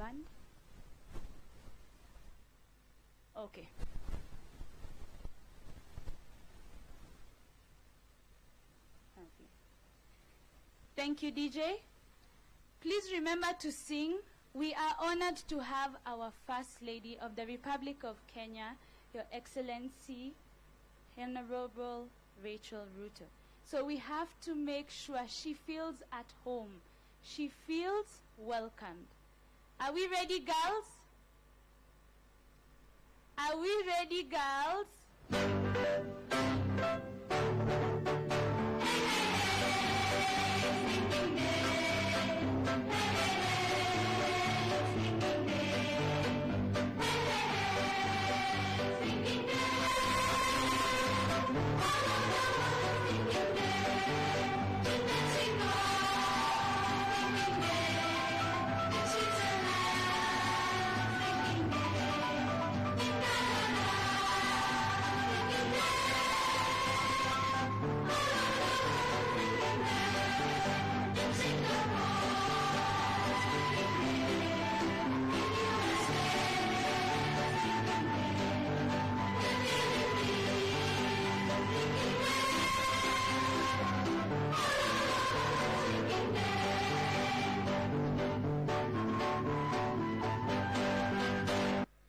band? Okay. Okay. Thank you, DJ. Please remember to sing. We are honored to have our First Lady of the Republic of Kenya, Your Excellency, Honorable Rachel Ruto. So we have to make sure she feels at home. She feels welcomed. Are we ready, girls? Are we ready, girls?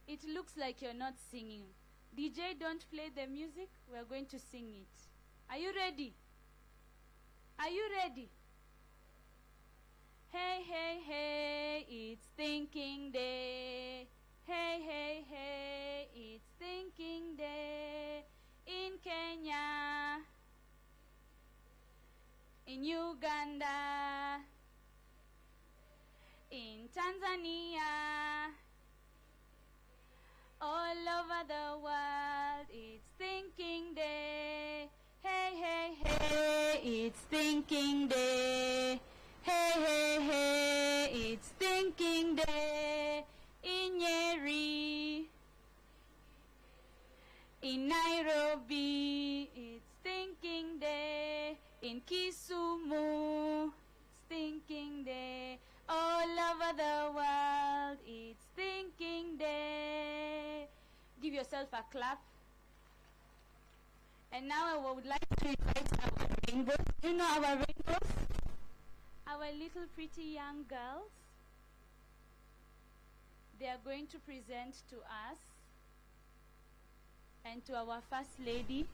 It looks like you're not singing. DJ, don't play the music. We're going to sing it. Are you ready? Are you ready? Hey, hey, hey, it's thinking day. Hey, hey, hey, it's thinking day. In Kenya, in Uganda, in Tanzania, all over the world, it's thinking day. Hey, hey, hey, it's thinking day. Hey, hey, hey, it's thinking day. In Nyeri, in Nairobi, it's thinking day. In Kisumu, it's thinking day. All over the world, it's thinking day. Give yourself a clap. And now I would like to invite our rainbows. You know our rainbows? Our little pretty young girls. They are going to present to us and to our First Lady.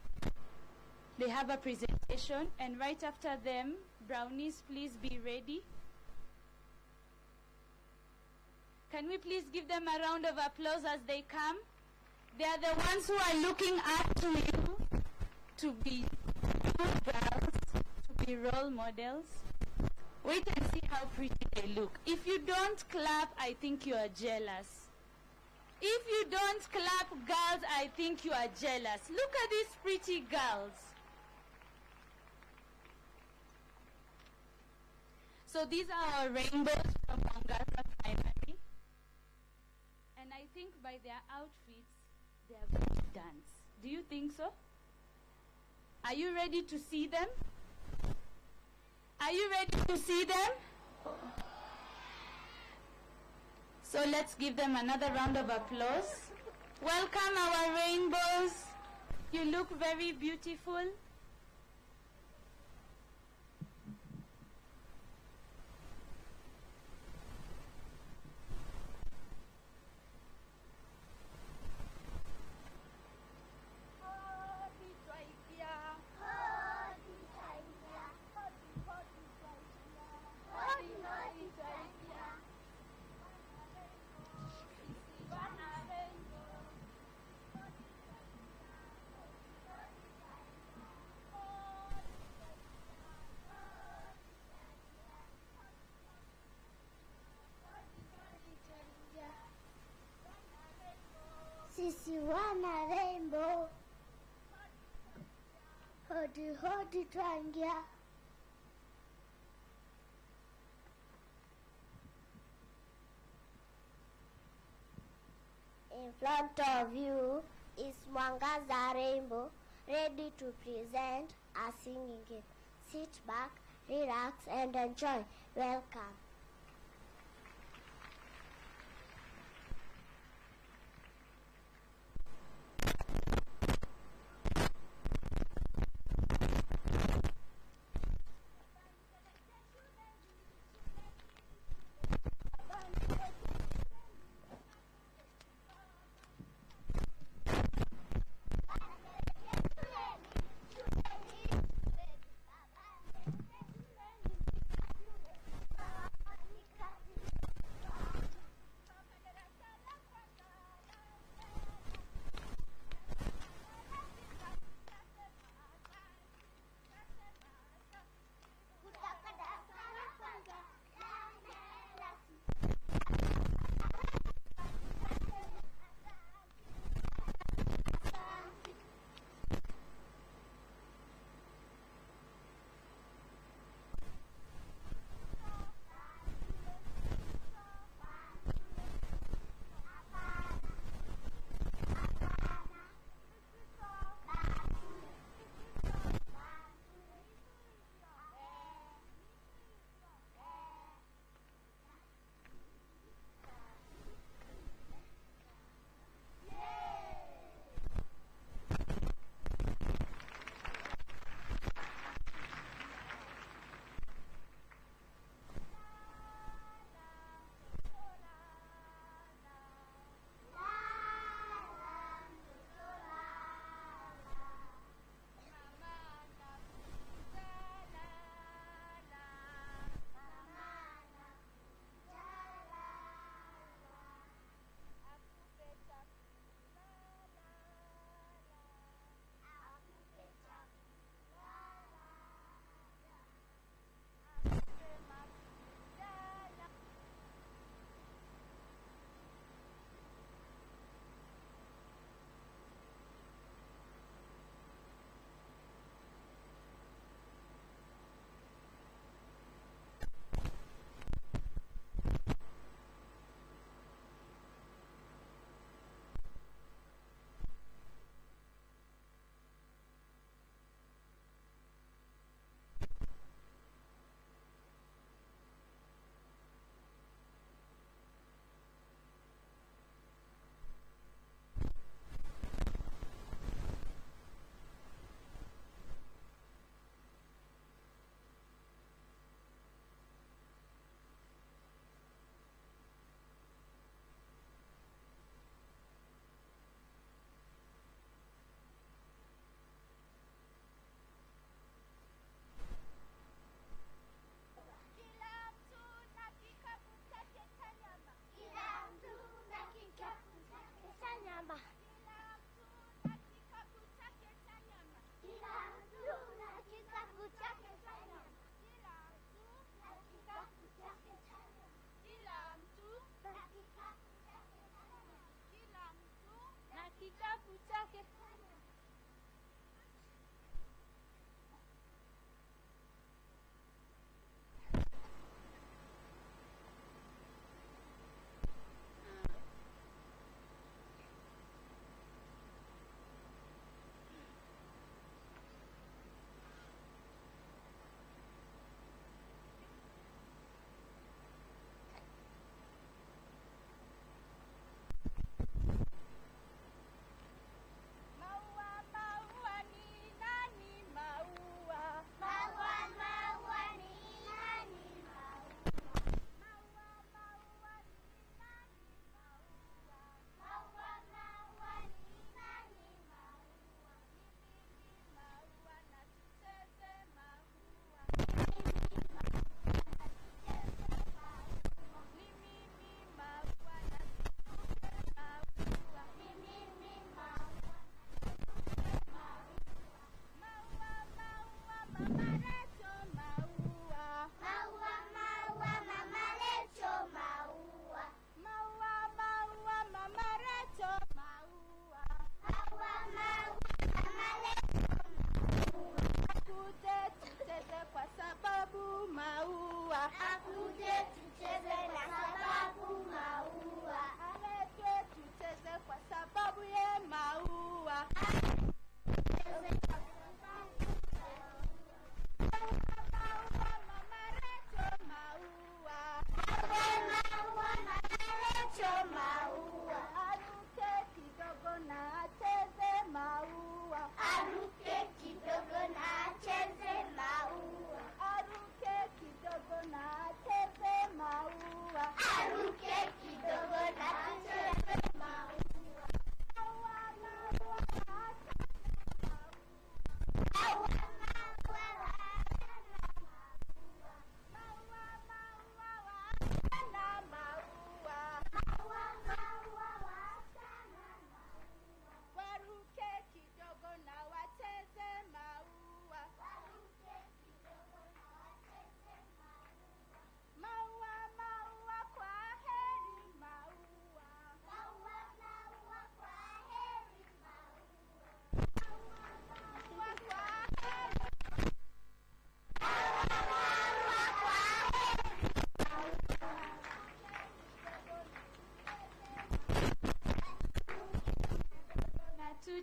They have a presentation, and right after them, brownies, please be ready. Can we please give them a round of applause as they come? They are the ones who are looking up to you to be good girls, to be role models. Wait and see how pretty they look. If you don't clap, I think you are jealous. If you don't clap, girls, I think you are jealous. Look at these pretty girls. So these are our rainbows from Mombasa Primary. And I think by their outfits, they are going to dance. Do you think so? Are you ready to see them? Are you ready to see them? So let's give them another round of applause. Welcome our rainbows. You look very beautiful. Sisi wana rainbow, hodi hodi twangia. In front of you is Mwangaza Rainbow, ready to present a singing game. Sit back, relax, and enjoy. Welcome.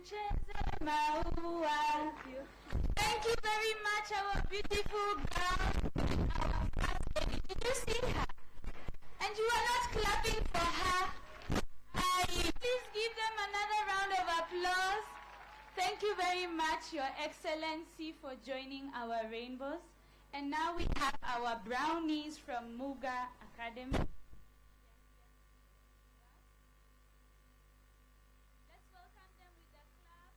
tucheze maua. Thank you very much, our beautiful girl, our first lady. Did you see her? And you are not clapping for her. Please give them another round of applause. Thank you very much, Your Excellency, for joining our rainbows. And now we have our brownies from Muga Academy. Let's welcome them with a clap.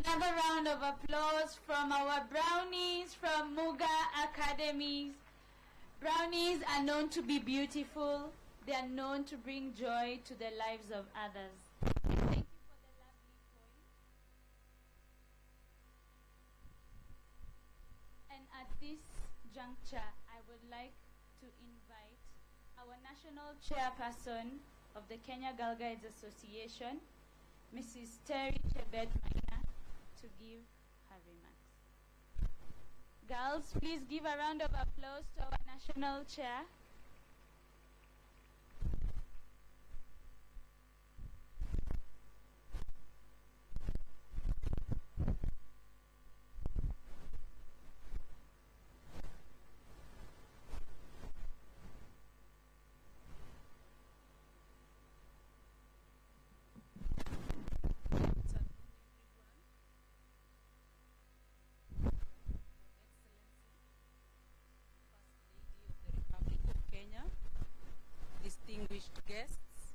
Another round of applause from our brownies from Muga Academies. Brownies are known to be beautiful. They are known to bring joy to the lives of others. Thank you for the lovely poem. And at this juncture, I would like to invite our national chairperson of the Kenya Girl Guides Association, Mrs. Terry Chebet Maina, to give her remarks. Girls, please give a round of applause to our national chair. Distinguished guests,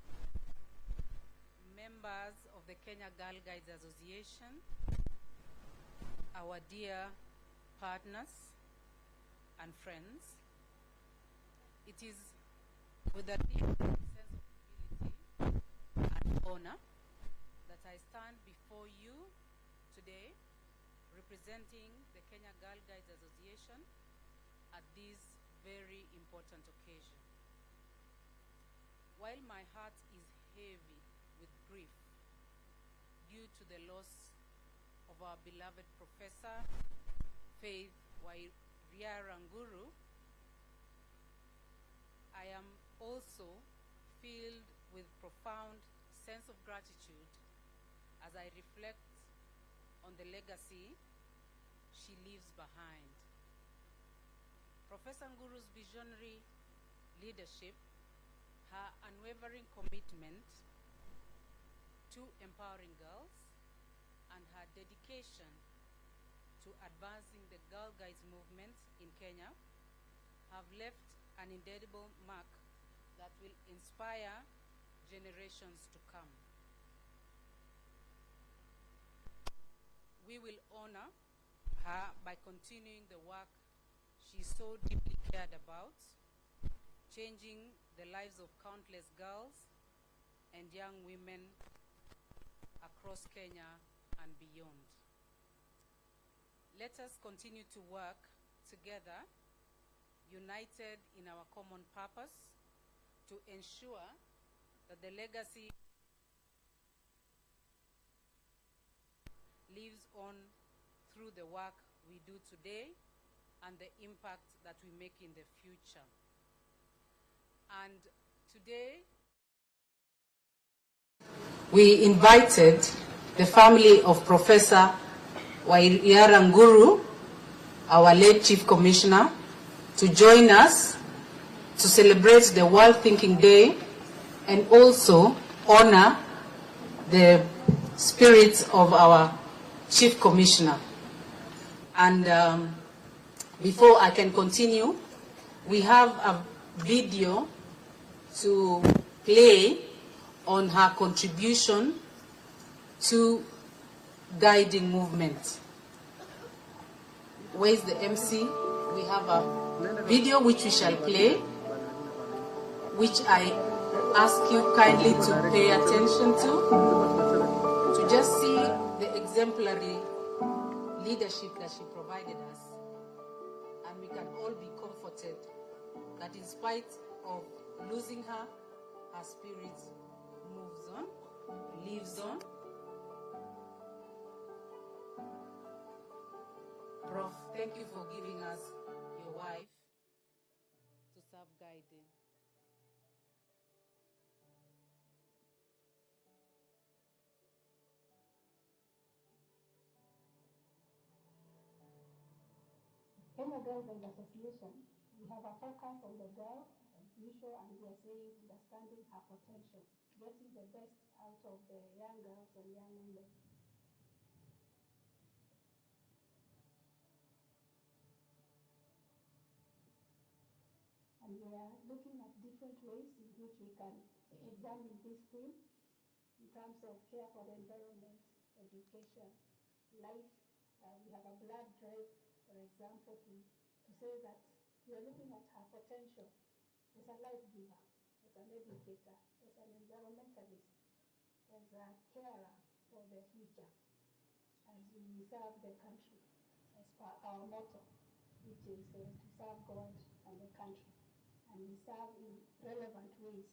members of the Kenya Girl Guides Association, our dear partners and friends, it is with a deep sense of humility and honor that I stand before you today representing the Kenya Girl Guides Association at this very important occasion. While my heart is heavy with grief due to the loss of our beloved Professor Faith Wairiaranguru, I am also filled with profound sense of gratitude as I reflect on the legacy she leaves behind. Professor Nguru's visionary leadership, her unwavering commitment to empowering girls, and her dedication to to advancing the Girl Guides movement in Kenya have left an indelible mark that will inspire generations to come. We will honor her by continuing the work she so deeply cared about, changing the lives of countless girls and young women across Kenya and beyond. Let us continue to work together, united in our common purpose, to ensure that the legacy lives on through the work we do today and the impact that we make in the future. And today, we invited the family of Professor Wairaranguru, our late Chief Commissioner, to join us to celebrate the World Thinking Day and also honor the spirits of our Chief Commissioner. And before I can continue, we have a video to play on her contribution to guiding movement. Where's the MC? We have a video which we shall play, which I ask you kindly to pay attention to just see the exemplary leadership that she provided us. And we can all be comforted that in spite of losing her, her spirit moves on, lives on. Prof, thank you for giving us your wife to serve guiding. Kenya Girl Guides Association, we have a focus on the girl, as usual, and we are saying understanding her potential, getting the best out of the young girls and young women. And we are looking at different ways in which we can examine this theme in terms of care for the environment, education, life. We have a blood drive, for example, to say that we are looking at her potential as a life giver, as an educator, as an environmentalist, as a carer for the future, as we serve the country, as per our motto, which is to serve God and the country. And we serve in relevant ways.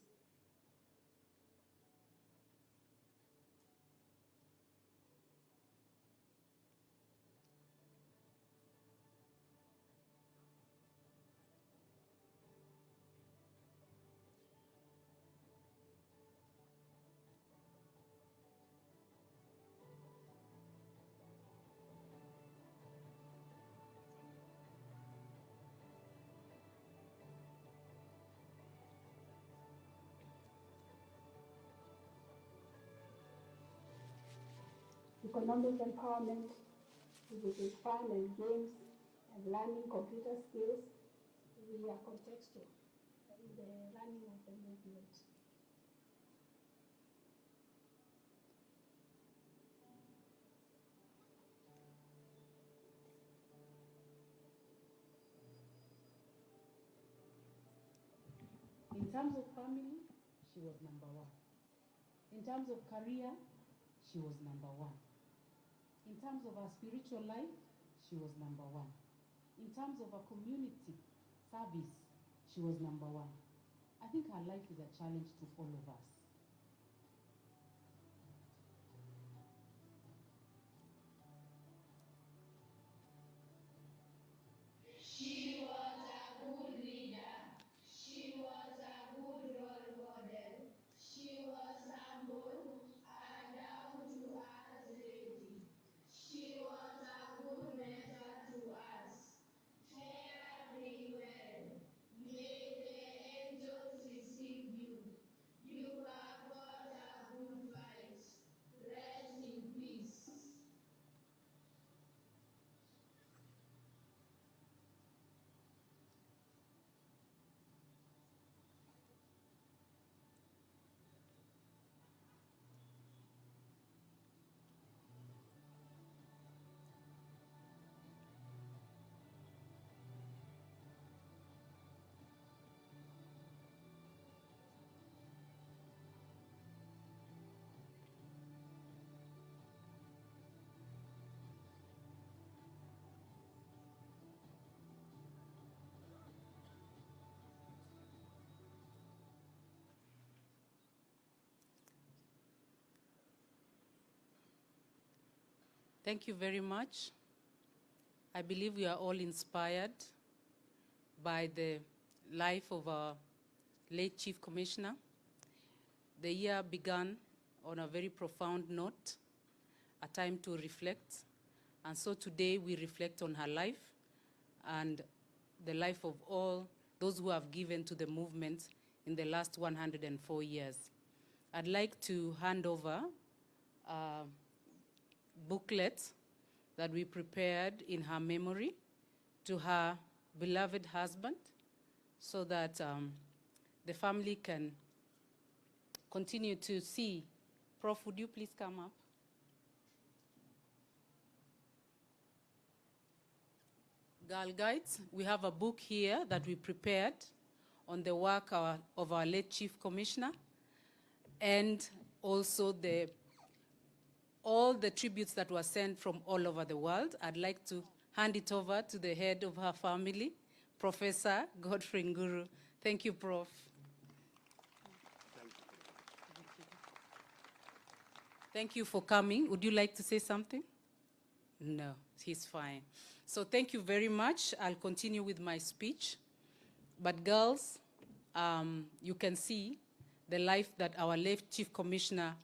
Economic empowerment, which is fun and games and learning computer skills, we are contextual in the running of the movement. In terms of family, she was number one. In terms of career, she was number one. In terms of her spiritual life, she was number one. In terms of her community service, she was number one. I think her life is a challenge to all of us. She was a good leader. She was a good role model. She was humble and down to earth lady. She was a good mentor to us. Fare thee well. May the angels receive you. You Thank you very much. I believe we are all inspired by the life of our late Chief Commissioner. The year began on a very profound note, a time to reflect. And so today we reflect on her life and the life of all those who have given to the movement in the last 104 years. I'd like to hand over a booklet that we prepared in her memory to her beloved husband so that the family can continue to see. Prof, would you please come up? Girl Guides, we have a book here that we prepared on the work of our late Chief Commissioner, and also all the tributes that were sent from all over the world. I'd like to hand it over to the head of her family, Professor Godfrey Nguru. Thank you, Prof. Thank you for coming. Would you like to say something? No, he's fine. So thank you very much. I'll continue with my speech. But girls, you can see the life that our late Chief Commissioner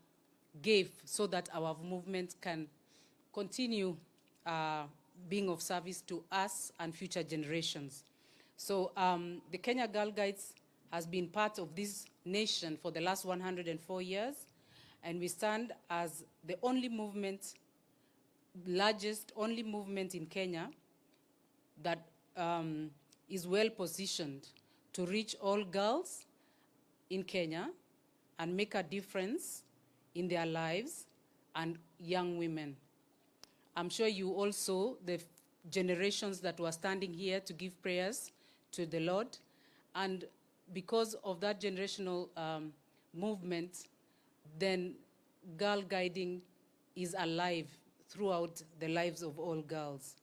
gave so that our movement can continue being of service to us and future generations. So the Kenya Girl Guides has been part of this nation for the last 104 years, and we stand as the only movement, largest only movement in Kenya that is well positioned to reach all girls in Kenya and make a difference in their lives and young women. I'm sure you also, the generations that were standing here to give prayers to the Lord, and because of that generational movement, then girl guiding is alive throughout the lives of all girls.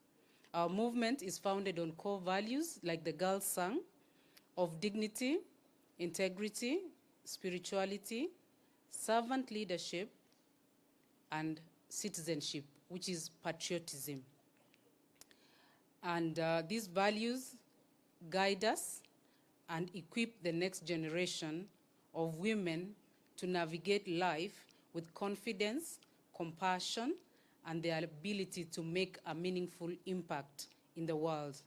Our movement is founded on core values like the girls sang, of dignity, integrity, spirituality, servant leadership, and citizenship, which is patriotism. And these values guide us and equip the next generation of women to navigate life with confidence, compassion, and their ability to make a meaningful impact in the world.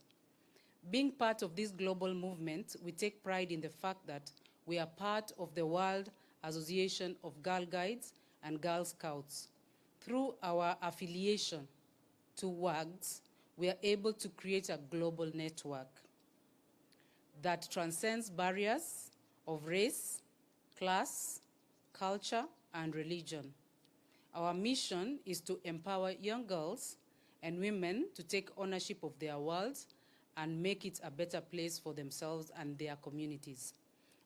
Being part of this global movement, we take pride in the fact that we are part of the World Association of Girl Guides and Girl Scouts. Through our affiliation to WAGs, we are able to create a global network that transcends barriers of race, class, culture, and religion. Our mission is to empower young girls and women to take ownership of their world and make it a better place for themselves and their communities.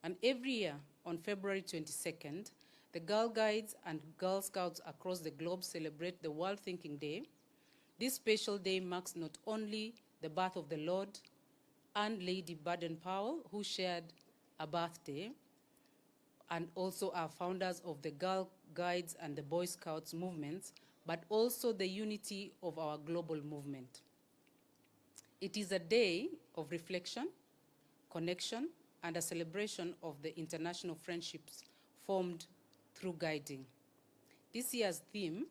And every year, on February 22nd, the Girl Guides and Girl Scouts across the globe celebrate the World Thinking Day. This special day marks not only the birth of the Lord and Lady Baden-Powell, who shared a birthday, and also are founders of the Girl Guides and the Boy Scouts movements, but also the unity of our global movement. It is a day of reflection, connection, and a celebration of the international friendships formed through guiding. This year's theme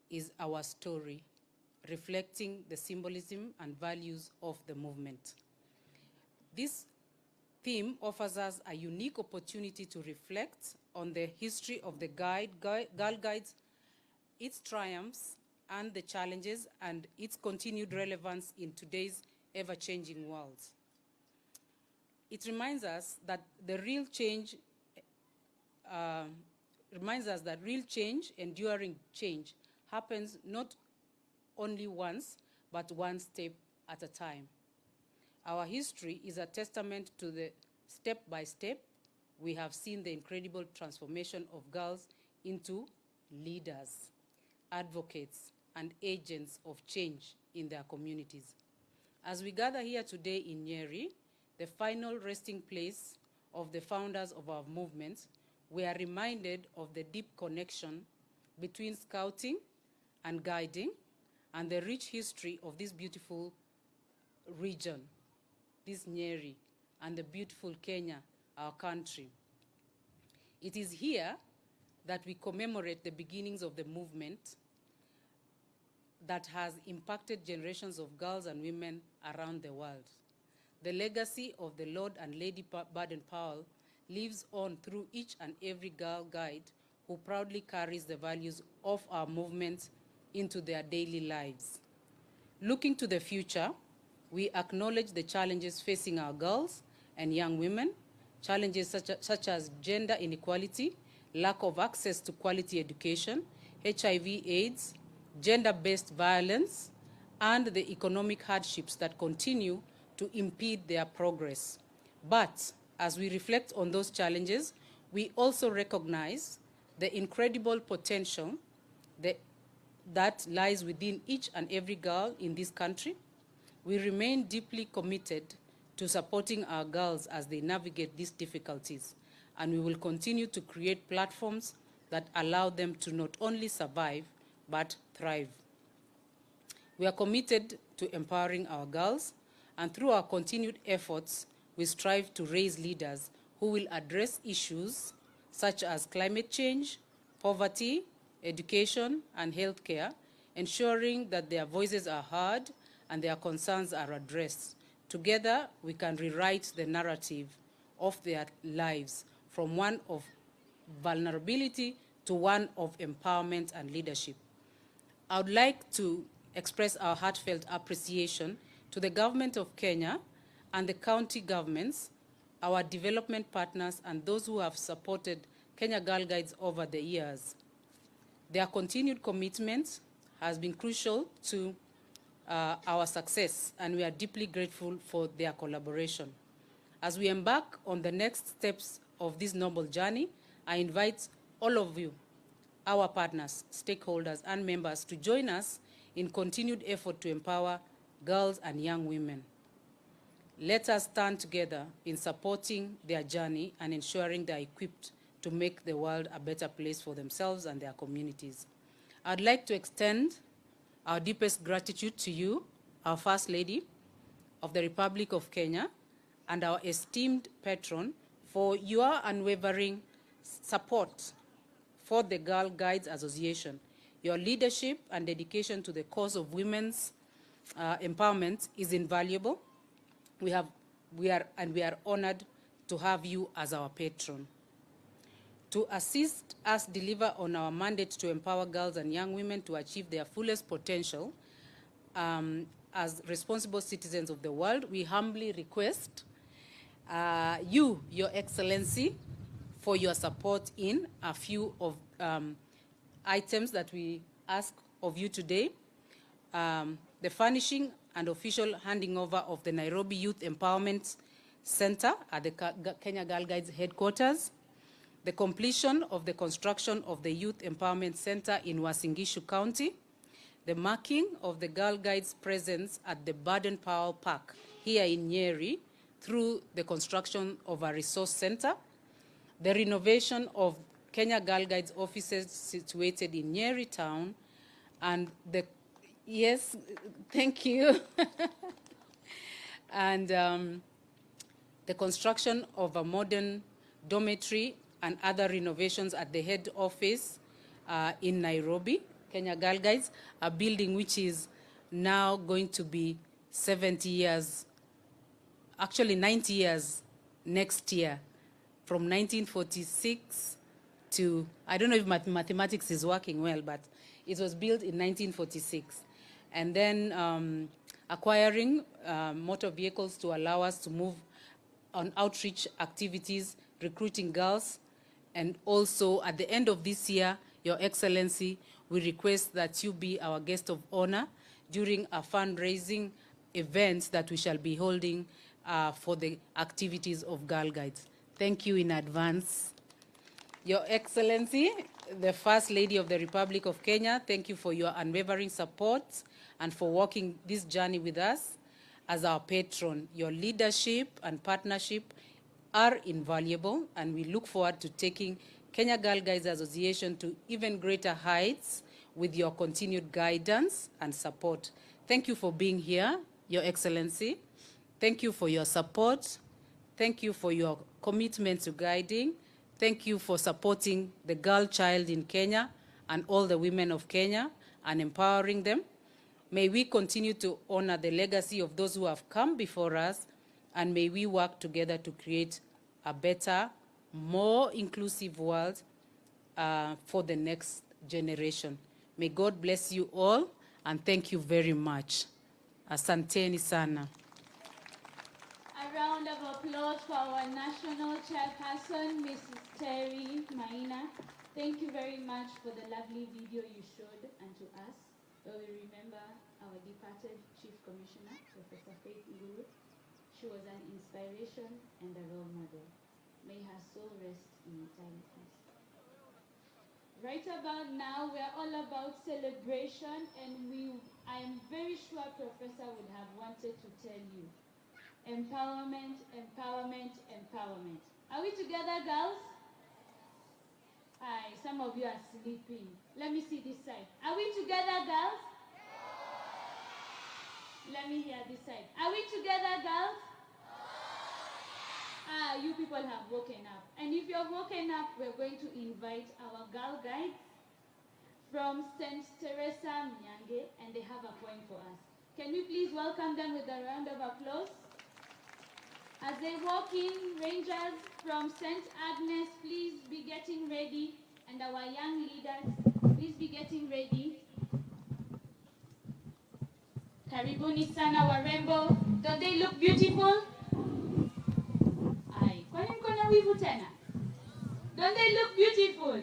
is Our Story, reflecting the symbolism and values of the movement. This theme offers us a unique opportunity to reflect on the history of the Girl Guides, its triumphs and the challenges, and its continued relevance in today's ever-changing world. It reminds us that real change, enduring change, happens not only once, but one step at a time. Our history is a testament to the step-by-step we have seen the incredible transformation of girls into leaders, advocates, and agents of change in their communities. As we gather here today in Nyeri, the final resting place of the founders of our movement, we are reminded of the deep connection between scouting and guiding, and the rich history of this beautiful region, this Nyeri, and the beautiful Kenya, our country. It is here that we commemorate the beginnings of the movement that has impacted generations of girls and women around the world. The legacy of the Lord and Lady Baden-Powell lives on through each and every girl guide who proudly carries the values of our movement into their daily lives. Looking to the future, we acknowledge the challenges facing our girls and young women, challenges such as gender inequality, lack of access to quality education, HIV/AIDS, gender-based violence, and the economic hardships that continue to impede their progress. But as we reflect on those challenges, we also recognize the incredible potential that lies within each and every girl in this country. We remain deeply committed to supporting our girls as they navigate these difficulties, and we will continue to create platforms that allow them to not only survive, but thrive. We are committed to empowering our girls, and through our continued efforts, we strive to raise leaders who will address issues such as climate change, poverty, education, and healthcare, ensuring that their voices are heard and their concerns are addressed. Together, we can rewrite the narrative of their lives from one of vulnerability to one of empowerment and leadership. I would like to express our heartfelt appreciation to the government of Kenya and the county governments, our development partners, and those who have supported Kenya Girl Guides over the years. Their continued commitment has been crucial to our success, and we are deeply grateful for their collaboration. As we embark on the next steps of this noble journey, I invite all of you, our partners, stakeholders, and members to join us in continued effort to empower girls and young women. Let us stand together in supporting their journey and ensuring they are equipped to make the world a better place for themselves and their communities. I'd like to extend our deepest gratitude to you, our First Lady of the Republic of Kenya, and our esteemed patron for your unwavering support for the Girl Guides Association. Your leadership and dedication to the cause of women's empowerment is invaluable. We are honored to have you as our patron. To assist us deliver on our mandate to empower girls and young women to achieve their fullest potential as responsible citizens of the world, we humbly request you, Your Excellency, for your support in a few of items that we ask of you today. The furnishing and official handing over of the Nairobi Youth Empowerment Center at the Kenya Girl Guides headquarters, the completion of the construction of the Youth Empowerment Center in Uasin Gishu County, the marking of the Girl Guides' presence at the Baden-Powell Park here in Nyeri through the construction of a resource center, the renovation of Kenya Girl Guides offices situated in Nyeri town, and the, yes, thank you, and the construction of a modern dormitory and other renovations at the head office in Nairobi, Kenya Girl Guides, a building which is now going to be 70 years, actually 90 years next year, from 1946 to, I don't know if mathematics is working well, but it was built in 1946. And then acquiring motor vehicles to allow us to move on outreach activities, recruiting girls. And also, at the end of this year, Your Excellency, we request that you be our guest of honor during a fundraising event that we shall be holding for the activities of Girl Guides. Thank you in advance. Your Excellency, the First Lady of the Republic of Kenya, thank you for your unwavering support and for walking this journey with us as our patron. Your leadership and partnership are invaluable, and we look forward to taking Kenya Girl Guides Association to even greater heights with your continued guidance and support. Thank you for being here, Your Excellency. Thank you for your support. Thank you for your commitment to guiding. Thank you for supporting the girl child in Kenya and all the women of Kenya and empowering them. May we continue to honor the legacy of those who have come before us, and may we work together to create a better, more inclusive world for the next generation. May God bless you all, and thank you very much. Asanteni sana. A round of applause for our national chairperson, Mrs. Terry Maina. Thank you very much for the lovely video you showed and to us, where we remember our departed Chief Commissioner, Professor Faith Nguru. She was an inspiration and a role model. May her soul rest in eternal peace. Right about now, we are all about celebration, and I am very sure Professor would have wanted to tell you. Empowerment, empowerment, empowerment. Are we together, girls? Aye, some of you are sleeping. Let me see this side. Are we together, girls? Let me hear this side. Are we together, girls? Ah, you people have woken up. And if you're woken up, we're going to invite our girl guides from St. Teresa Mnyange, and they have a poem for us. Can we please welcome them with a round of applause? As they walk in, Rangers from St. Agnes, please be getting ready. And our young leaders, please be getting ready. Karibuni sana warembo. Don't they look beautiful? Aye. Kwani mko na wivu tena? Don't they look beautiful?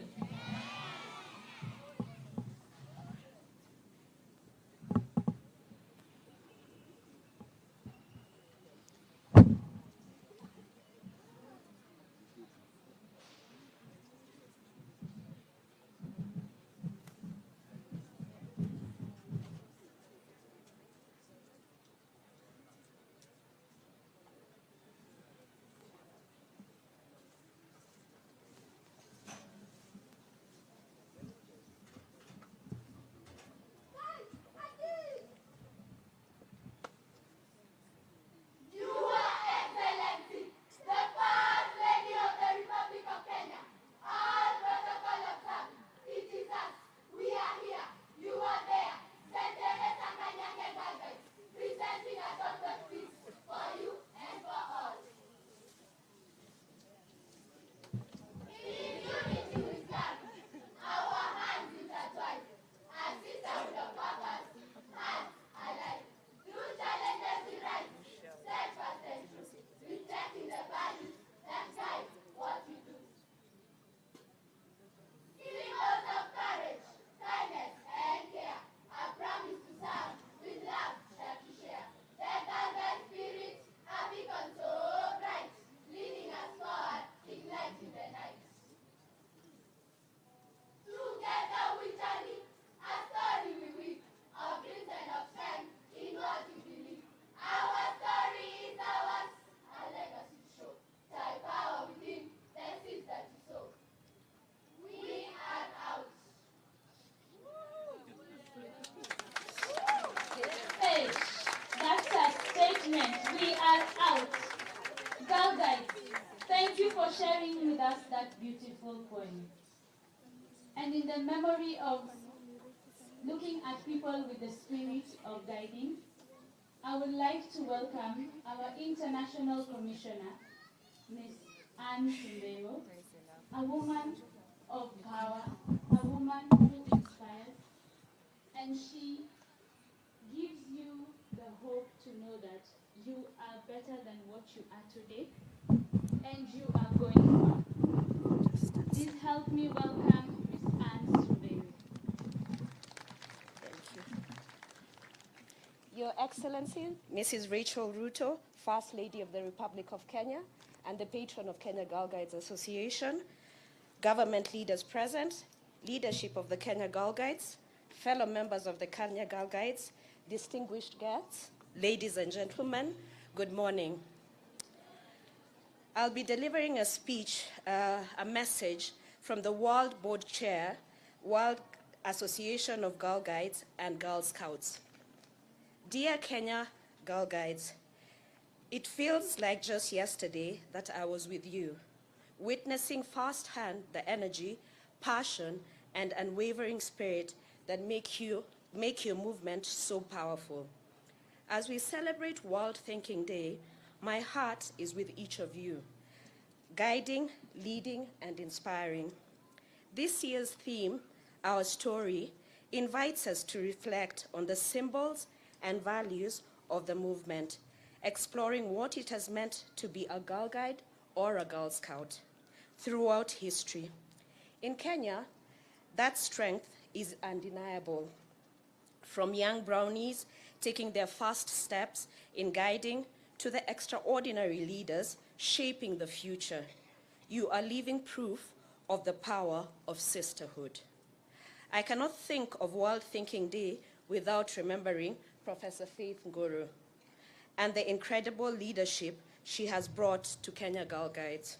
We are out. Girl guides, thank you for sharing with us that beautiful poem. And in the memory of looking at people with the spirit of guiding, I would like to welcome our International Commissioner, Ms. Anne Simbero, a woman of power, a woman who inspires, and she gives you the hope to know that you are better than what you are today, and you are going far. Please help me welcome Ms. Anne Simbero. Thank you. Your Excellency, Mrs. Rachel Ruto, First Lady of the Republic of Kenya, and the patron of Kenya Girl Guides Association, government leaders present, leadership of the Kenya Girl Guides, fellow members of the Kenya Girl Guides, distinguished guests, ladies and gentlemen, good morning. I'll be delivering a speech, a message from the World Board Chair, World Association of Girl Guides and Girl Scouts. Dear Kenya Girl Guides, it feels like just yesterday that I was with you, witnessing firsthand the energy, passion, and unwavering spirit that make your movement so powerful. As we celebrate World Thinking Day, my heart is with each of you, guiding, leading, and inspiring. This year's theme, Our Story, invites us to reflect on the symbols and values of the movement, exploring what it has meant to be a Girl Guide or a Girl Scout throughout history. In Kenya, that strength is undeniable. From young brownies taking their first steps in guiding to the extraordinary leaders shaping the future, you are living proof of the power of sisterhood. I cannot think of World Thinking Day without remembering Professor Faith Nguru and the incredible leadership she has brought to Kenya Girl Guides.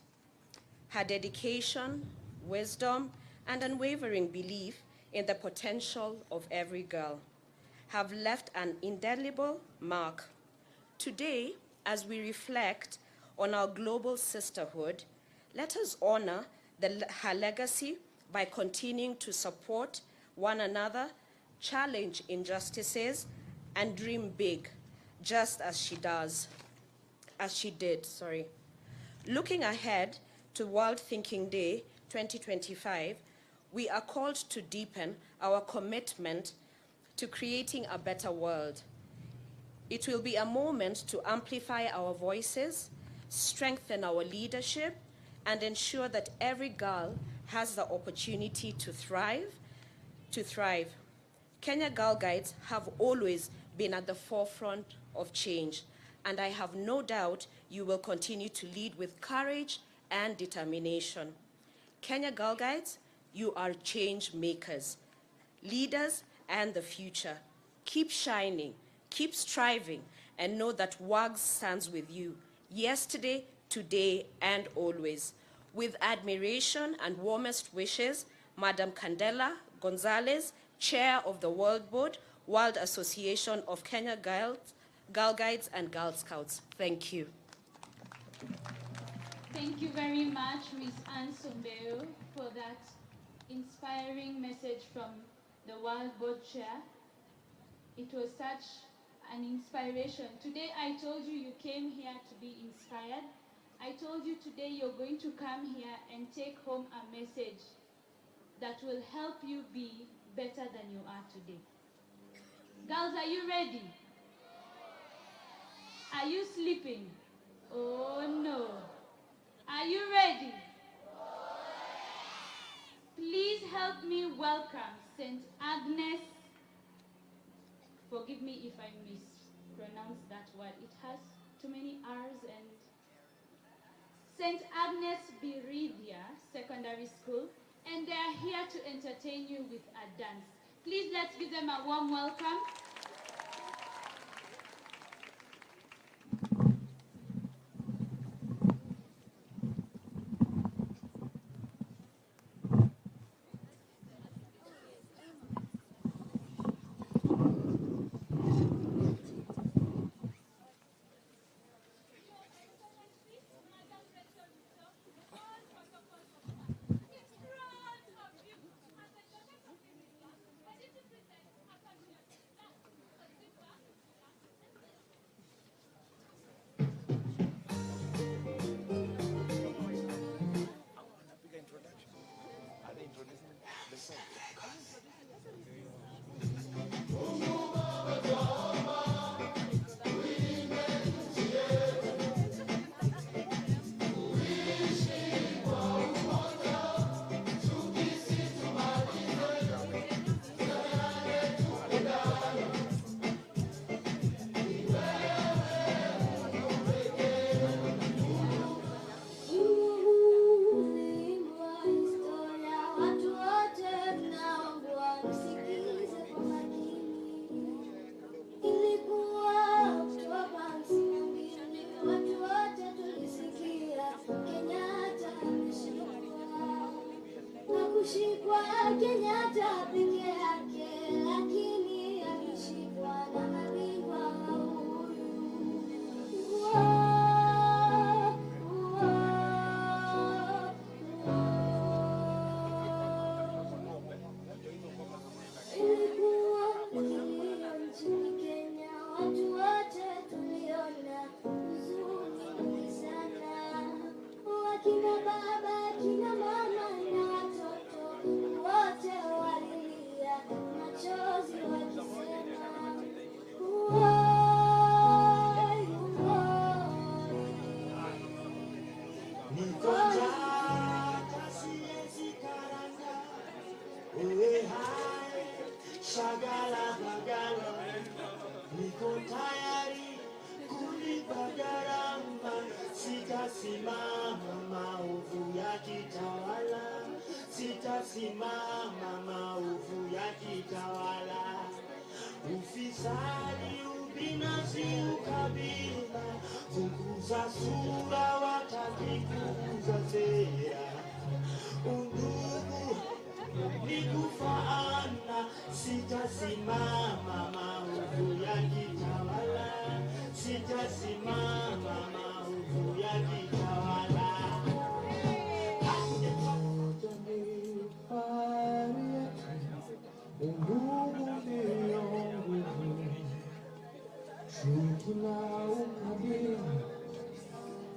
Her dedication, wisdom, and unwavering belief in the potential of every girl have left an indelible mark. Today, as we reflect on our global sisterhood, let us honor her legacy by continuing to support one another, challenge injustices, and dream big, just as she did. Looking ahead to World Thinking Day 2025, we are called to deepen our commitment to creating a better world. It will be a moment to amplify our voices, strengthen our leadership, and ensure that every girl has the opportunity to thrive. Kenya Girl Guides have always been at the forefront of change, and I have no doubt you will continue to lead with courage and determination. Kenya Girl Guides, you are change makers, leaders, and the future. Keep shining, keep striving, and know that WAGS stands with you, yesterday, today, and always. With admiration and warmest wishes, Madam Candela Gonzalez, Chair of the World Association of Kenya Girl Guides and Girl Scouts. Thank you. Thank you very much, Ms. Anne Sombeo, for that inspiring message from the World Board Chair. It was such an inspiration. Today I told you you came here to be inspired. I told you today you're going to come here and take home a message that will help you be better than you are today. Girls, are you ready? Are you sleeping? Oh no. Are you ready? Please help me welcome St. Agnes. Forgive me if I mispronounce that word. It has too many R's. And St. Agnes Biridia Secondary School, and they are here to entertain you with a dance. Please let's give them a warm welcome. la Bagala, niko tayari kulipa gharama, sitasimama maovu yakitawala, sitasimama maovu yakitawala. Ufisadi, ubinafsi, ukabila, kukuza sura, wataki kukuza sera. Undugu ni kufaana, sitasimama maovu yakitawala, sitasimama maovu yakitawala. Undugu ndio nguvu, chuki na ukabila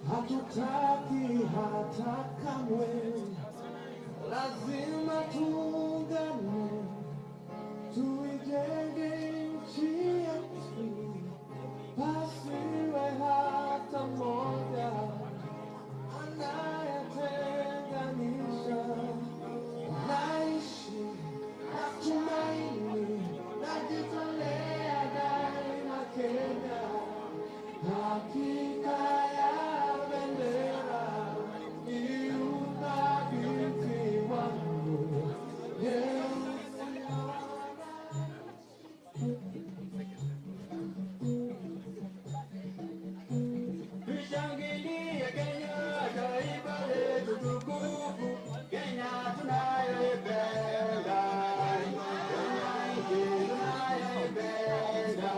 hatutaki hata kamwe. Lazima tuungane, tuijenge nchi yetu, pasiwe hata mmoja anayetenganisha. Naishi na tumaini, najitolea daima Kenya, hakika ya bendera ni uthabiti wangu. Tushangilie Kenya, taifa letu tukufu, Kenya tunayoipenda, Kenya nchi tunayoipenda.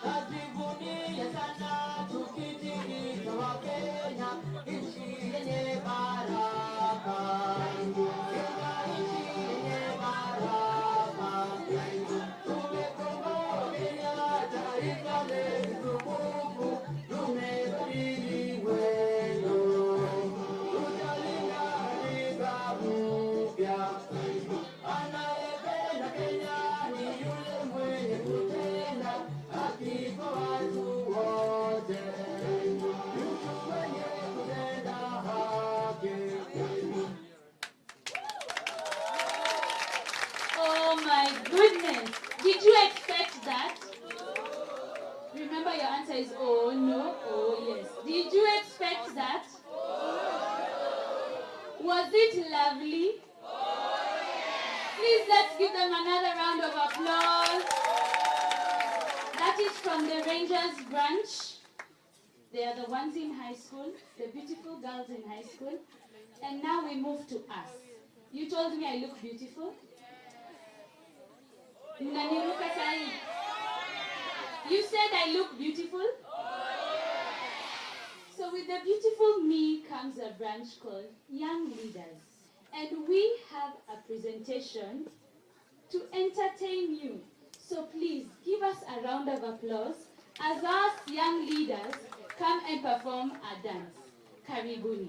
Tujivunie sana tukijiita Wakenya, nchi yenye baraka, Kenya nchi yenye baraka. Tumekomboa Kenya, taifa letu tukufu, tumebadili mwendo, tutalinda nidhamu mpya. Anayependa Kenya ni yule mwenye kutenda haki kwa watu wote, yule mwenye kutenda haki. Oh my goodness. Did you expect that? Remember your answer is oh, no, oh, yes. Did you expect that? Was it lovely? Please let's give them another round of applause. That is from the Rangers branch. They are the ones in high school, the beautiful girls in high school. And now we move to us. You told me I look beautiful. Mnaniruka sahi. You said I look beautiful? So with the beautiful me comes a branch called Young Leaders. And we have a presentation to entertain you. So please give us a round of applause as us young leaders come and perform a dance. Karibuni.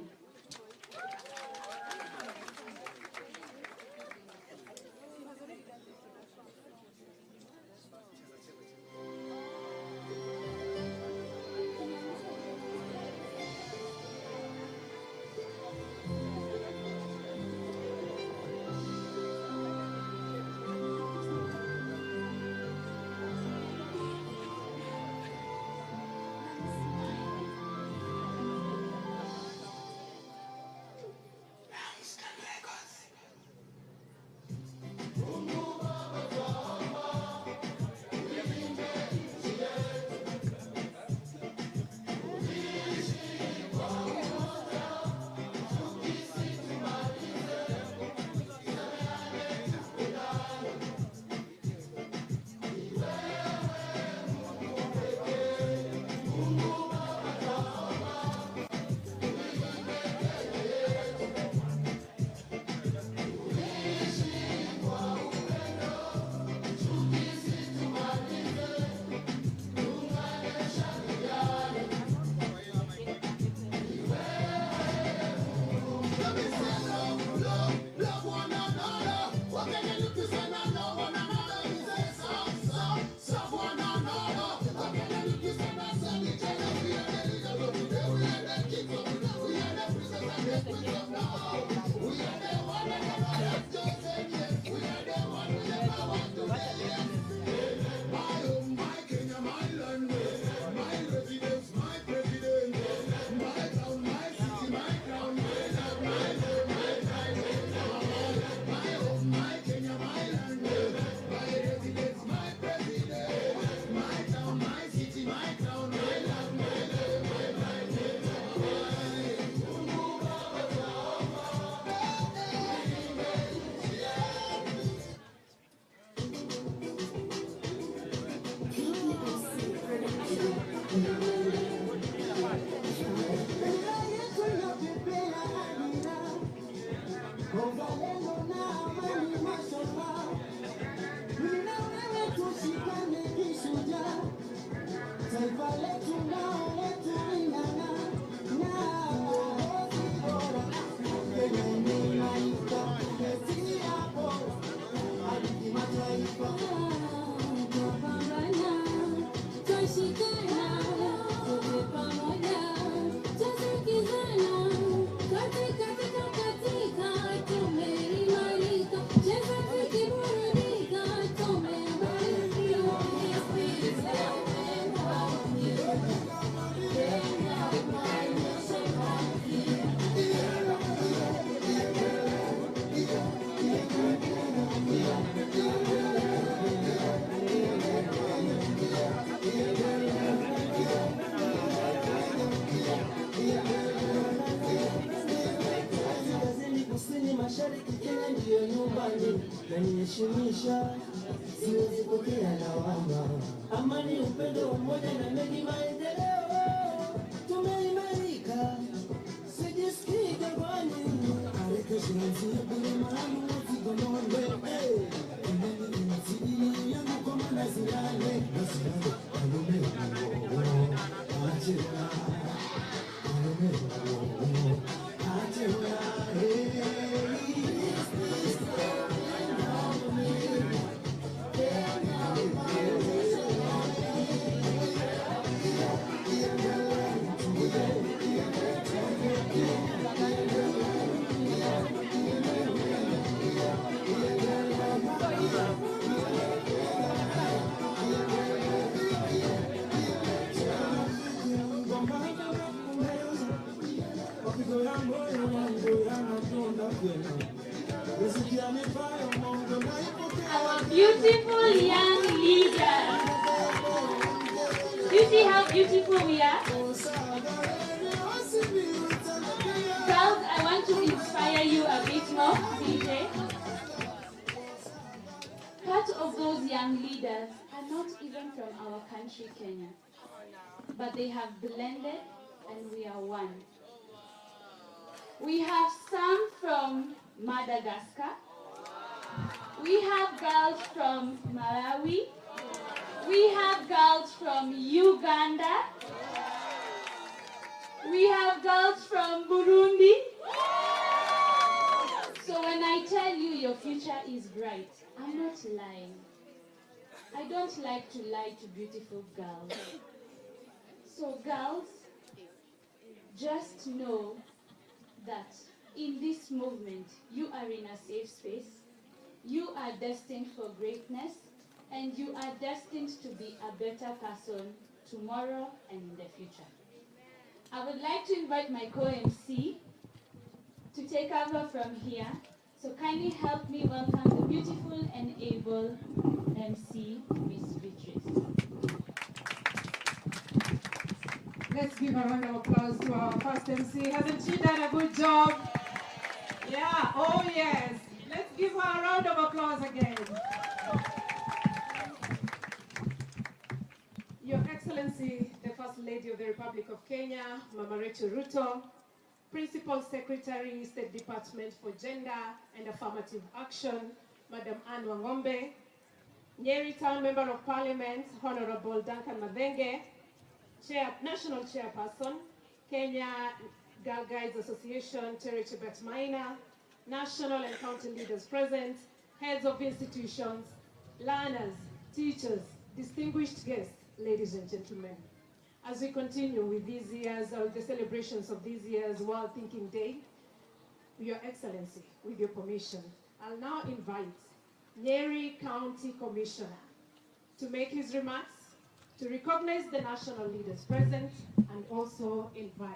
naniheshimisha, siwezi pokea lawama. Amani, upendo, umoja na mengi maendeleo, tumeimarika, sijisikii jangwani. Arekesho nzia bila maana wazigo nombe, imani inasijili yangu kwa maana zilale, nasilale, alume achera, alume achera, Our beautiful young leaders. You see how beautiful we are? Girls, I want to inspire you a bit more, DJ. Part of those young leaders are not even from our country, Kenya. But they have blended and we are one. We have some from Madagascar. We have girls from Malawi. We have girls from Uganda. We have girls from Burundi. So when I tell you your future is bright, I'm not lying. I don't like to lie to beautiful girls. So girls, just know that in this movement, you are in a safe space. You are destined for greatness, and you are destined to be a better person tomorrow and in the future. I would like to invite my co-MC to take over from here. So kindly help me welcome the beautiful and able MC, Miss Beatrice. Let's give a round of applause to our first MC. Hasn't she done a good job? Yeah, oh yes. Let's give her a round of applause again. Your Excellency, the First Lady of the Republic of Kenya, Mama Rachel Ruto, Principal Secretary, State Department for Gender and Affirmative Action, Madam Anne Wangombe, Nyeri Town Member of Parliament, Honorable Duncan Madenge, National Chairperson, Kenya Girl Guides Association, Terry Chebet Maina, national and county leaders present, heads of institutions, learners, teachers, distinguished guests, ladies and gentlemen. As we continue with these years, the celebrations of these years World Thinking Day, Your Excellency, with your permission, I'll now invite Nyeri County Commissioner to make his remarks, to recognize the national leaders present, and also invite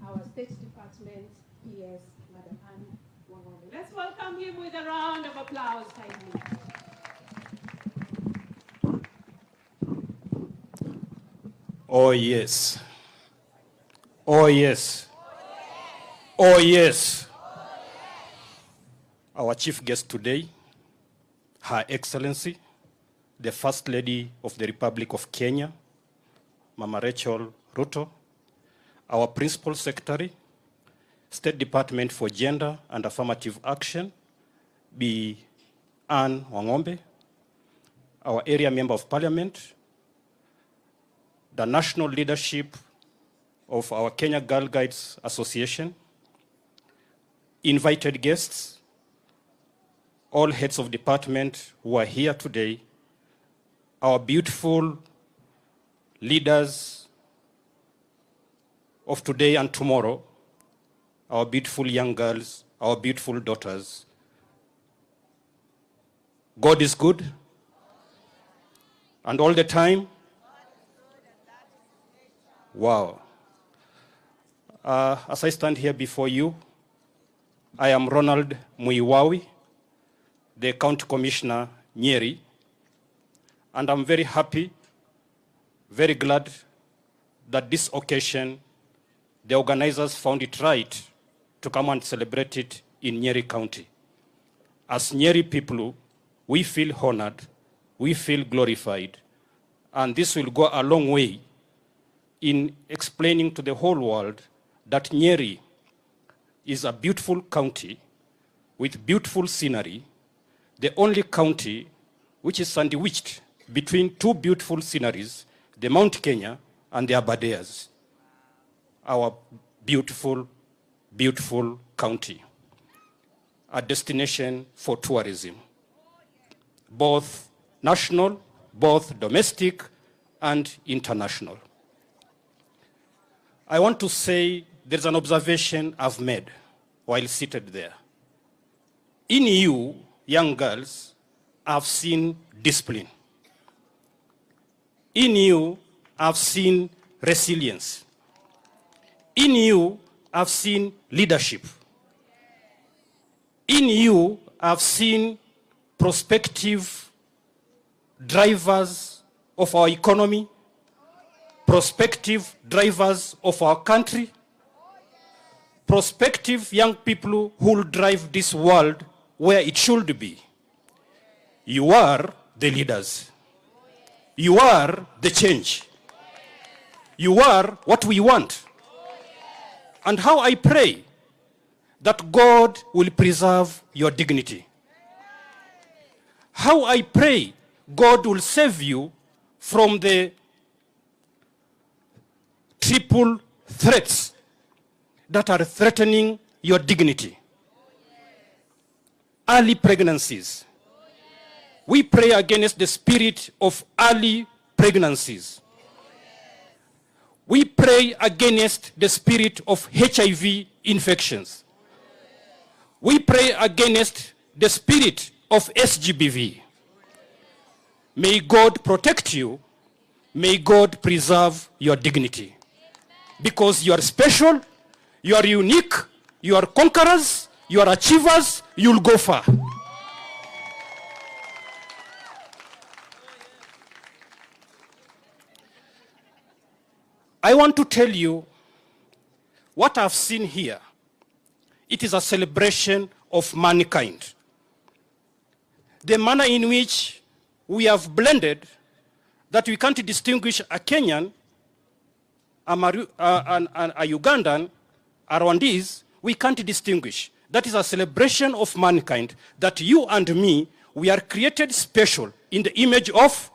our State Department PS, Madam Anne Wangombe. Let's welcome him with a round of applause, kindly. Oh yes. Oh yes. Oh yes. Our chief guest today, Her Excellency, the First Lady of the Republic of Kenya, Mama Rachel Ruto, our Principal Secretary, State Department for Gender and Affirmative Action, Bi Anne Wangombe, our Area Member of Parliament, the national leadership of our Kenya Girl Guides Association, invited guests, all heads of department who are here today, our beautiful leaders of today and tomorrow, our beautiful young girls, our beautiful daughters. God is good, and all the time. Wow. As I stand here before you, I am Ronald Muiwawi, the County Commissioner, Nyeri, and I'm very happy, very glad that this occasion, the organizers found it right to come and celebrate it in Nyeri County. as Nyeri people, we feel honored, we feel glorified, and this will go a long way in explaining to the whole world that Nyeri is a beautiful county with beautiful scenery, the only county which is sandwiched between two beautiful sceneries, the Mount Kenya and the Aberdares, our beautiful, beautiful county, a destination for tourism, both national, both domestic and international. I want to say there's an observation I've made while seated there. In you, young girls, I've seen discipline. In you, I've seen resilience. In you, I've seen leadership. In you, I've seen prospective drivers of our economy, prospective drivers of our country, prospective young people who will drive this world where it should be. You are the leaders. You are the change. You are what we want. And how I pray that God will preserve your dignity. How I pray God will save you from the triple threats that are threatening your dignity. Early pregnancies. We pray against the spirit of early pregnancies. We pray against the spirit of HIV infections. We pray against the spirit of SGBV. May God protect you. May God preserve your dignity. Because you are special, you are unique, you are conquerors, you are achievers, you'll go far. I want to tell you what I've seen here. It is a celebration of mankind. The manner in which we have blended that we can't distinguish a Kenyan, a Ugandan, a Rwandese, we can't distinguish. That is a celebration of mankind, that you and me, we are created special in the image of,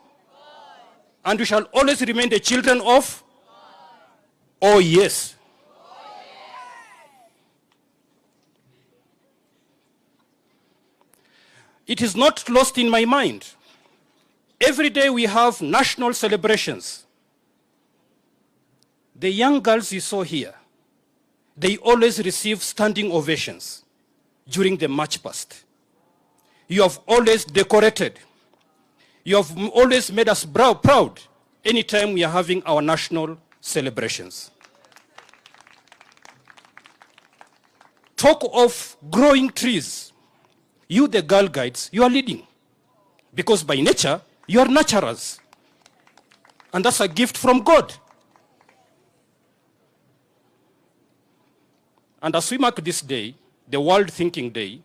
and we shall always remain the children of. Oh yes. It is not lost in my mind. Every day we have national celebrations. The young girls you saw here, they always receive standing ovations during the march past. You have always decorated. You have always made us proud anytime we are having our national celebrations. Talk of growing trees. You, the Girl Guides, you are leading. Because by nature, you are nurturers. And that's a gift from God. And as we mark this day, the World Thinking Day,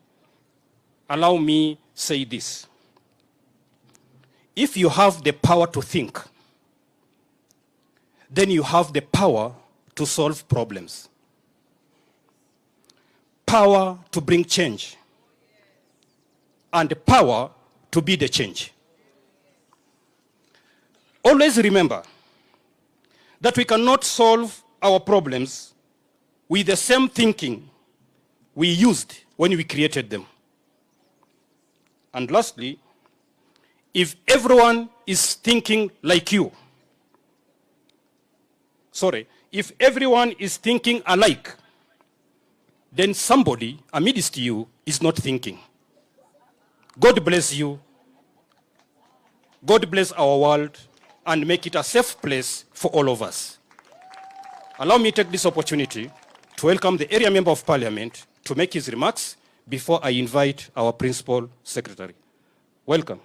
allow me say this. If you have the power to think, then you have the power to solve problems. Power to bring change. And the power to be the change. Always remember that we cannot solve our problems with the same thinking we used when we created them. And lastly, if everyone is thinking like you, if everyone is thinking alike, then somebody amidst you is not thinking. God bless you. God bless our world and make it a safe place for all of us. Allow me to take this opportunity to welcome the area member of parliament to make his remarks before I invite our principal secretary. Welcome.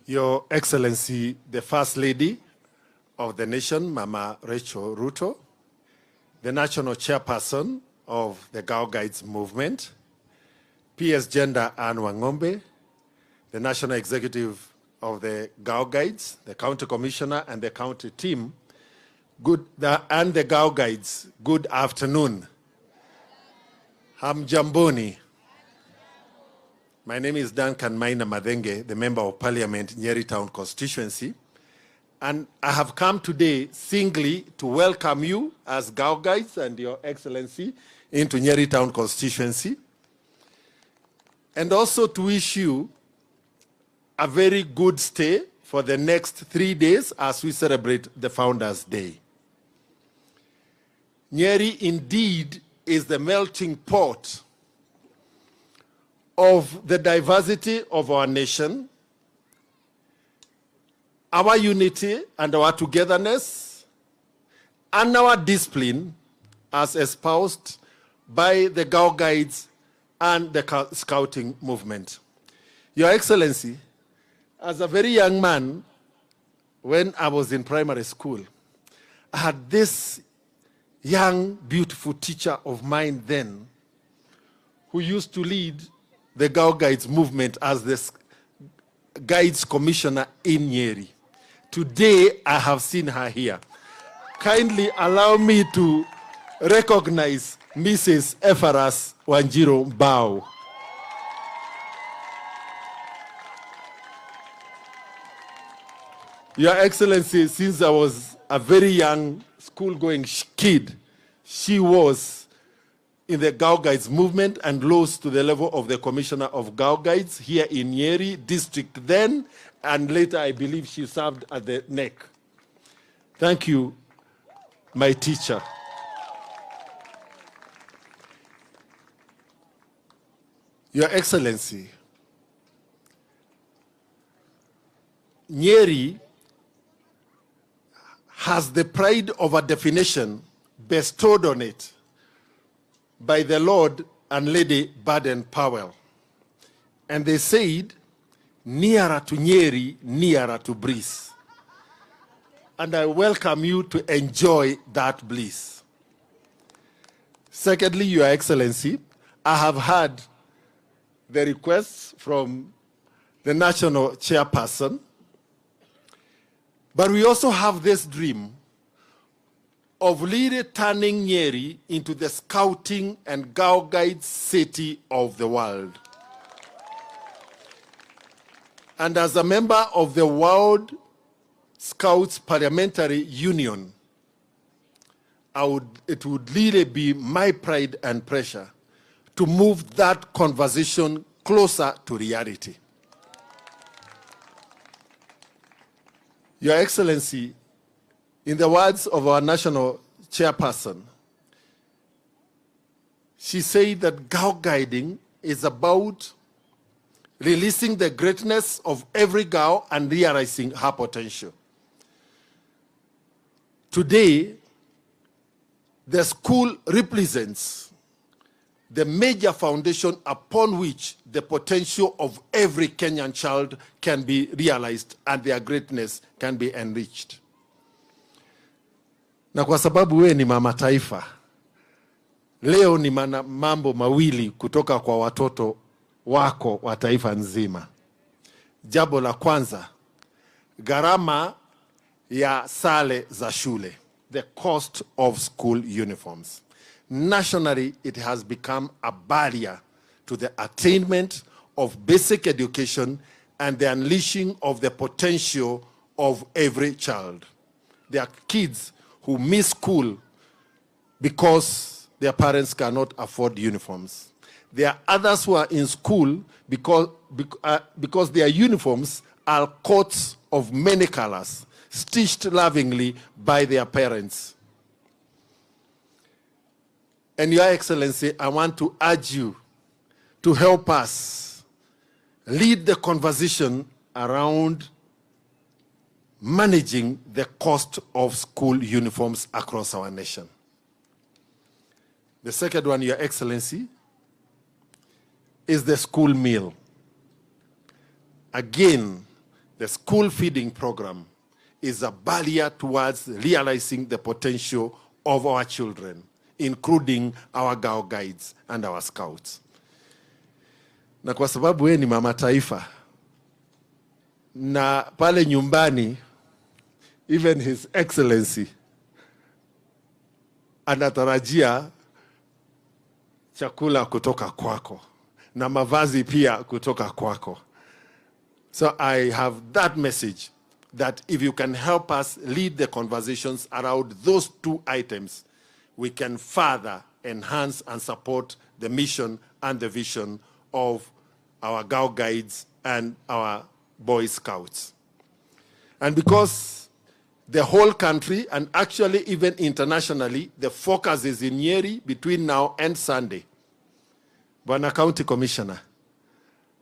Your Excellency, the First Lady of the nation, Mama Rachel Ruto, the National Chairperson of the Girl Guides Movement, PS Gender Anne Wangombe, the National Executive of the Girl Guides, the County Commissioner and the county team, and the Girl Guides, good afternoon. Hamjamboni. My name is Duncan Maina Madenge, the Member of Parliament, Nyeri Town Constituency. And I have come today singly to welcome you as Girl Guides and Your Excellency into Nyeri Town Constituency. And also to wish you a very good stay for the next 3 days as we celebrate the Founders' Day. Nyeri indeed is the melting pot of the diversity of our nation, our unity and our togetherness, and our discipline as espoused by the Girl Guides and the Scouting movement. Your Excellency, as a very young man, when I was in primary school, I had this young, beautiful teacher of mine then who used to lead the Girl Guides movement as the Guides Commissioner in Nyeri. Today, I have seen her here. Kindly allow me to recognize Mrs. Efaras Wanjiro Bao. Your Excellency, since I was a very young school-going kid, she was in the Girl Guides movement and rose to the level of the Commissioner of Girl Guides here in Nyeri district then, and later I believe she served at the NEC. Thank you, my teacher. Your Excellency, Nyeri has the pride of a definition bestowed on it by the Lord and Lady Baden-Powell. And they said, nearer to Nyeri, nearer to bliss. And I welcome you to enjoy that bliss. Secondly, Your Excellency, I have had the requests from the National Chairperson, but we also have this dream of really turning Nyeri into the Scouting and Girl Guides city of the world. And as a member of the World Scouts Parliamentary Union, it would really be my pride and pleasure to move that conversation closer to reality. Your Excellency, in the words of our national chairperson, she said that girl guiding is about releasing the greatness of every girl and realizing her potential. Today, the school represents the major foundation upon which the potential of every Kenyan child can be realized and their greatness can be enriched. Na kwa sababu we ni mama taifa, leo ni mambo mawili kutoka kwa watoto wako wa taifa nzima. Jambo la kwanza, gharama ya sare za shule, the cost of school uniforms. Nationally, it has become a barrier to the attainment of basic education and the unleashing of the potential of every child. There are kids who miss school because their parents cannot afford uniforms. There are others who are in school because their uniforms are coats of many colors, stitched lovingly by their parents. And Your Excellency, I want to urge you to help us lead the conversation around managing the cost of school uniforms across our nation. The second one, Your Excellency, is the school meal. Again, the school feeding program is a barrier towards realizing the potential of our children, including our Girl Guides and our Scouts. Na kwa sababu wewe ni mama taifa, na pale nyumbani, even His Excellency anatarajia chakula kutoka kwako na mavazi pia kutoka kwako. So I have that message that if you can help us lead the conversations around those two items, we can further enhance and support the mission and the vision of our Girl Guides and our Boy Scouts. And because the whole country, and actually even internationally, the focus is in Nyeri between now and Sunday, Bwana County Commissioner,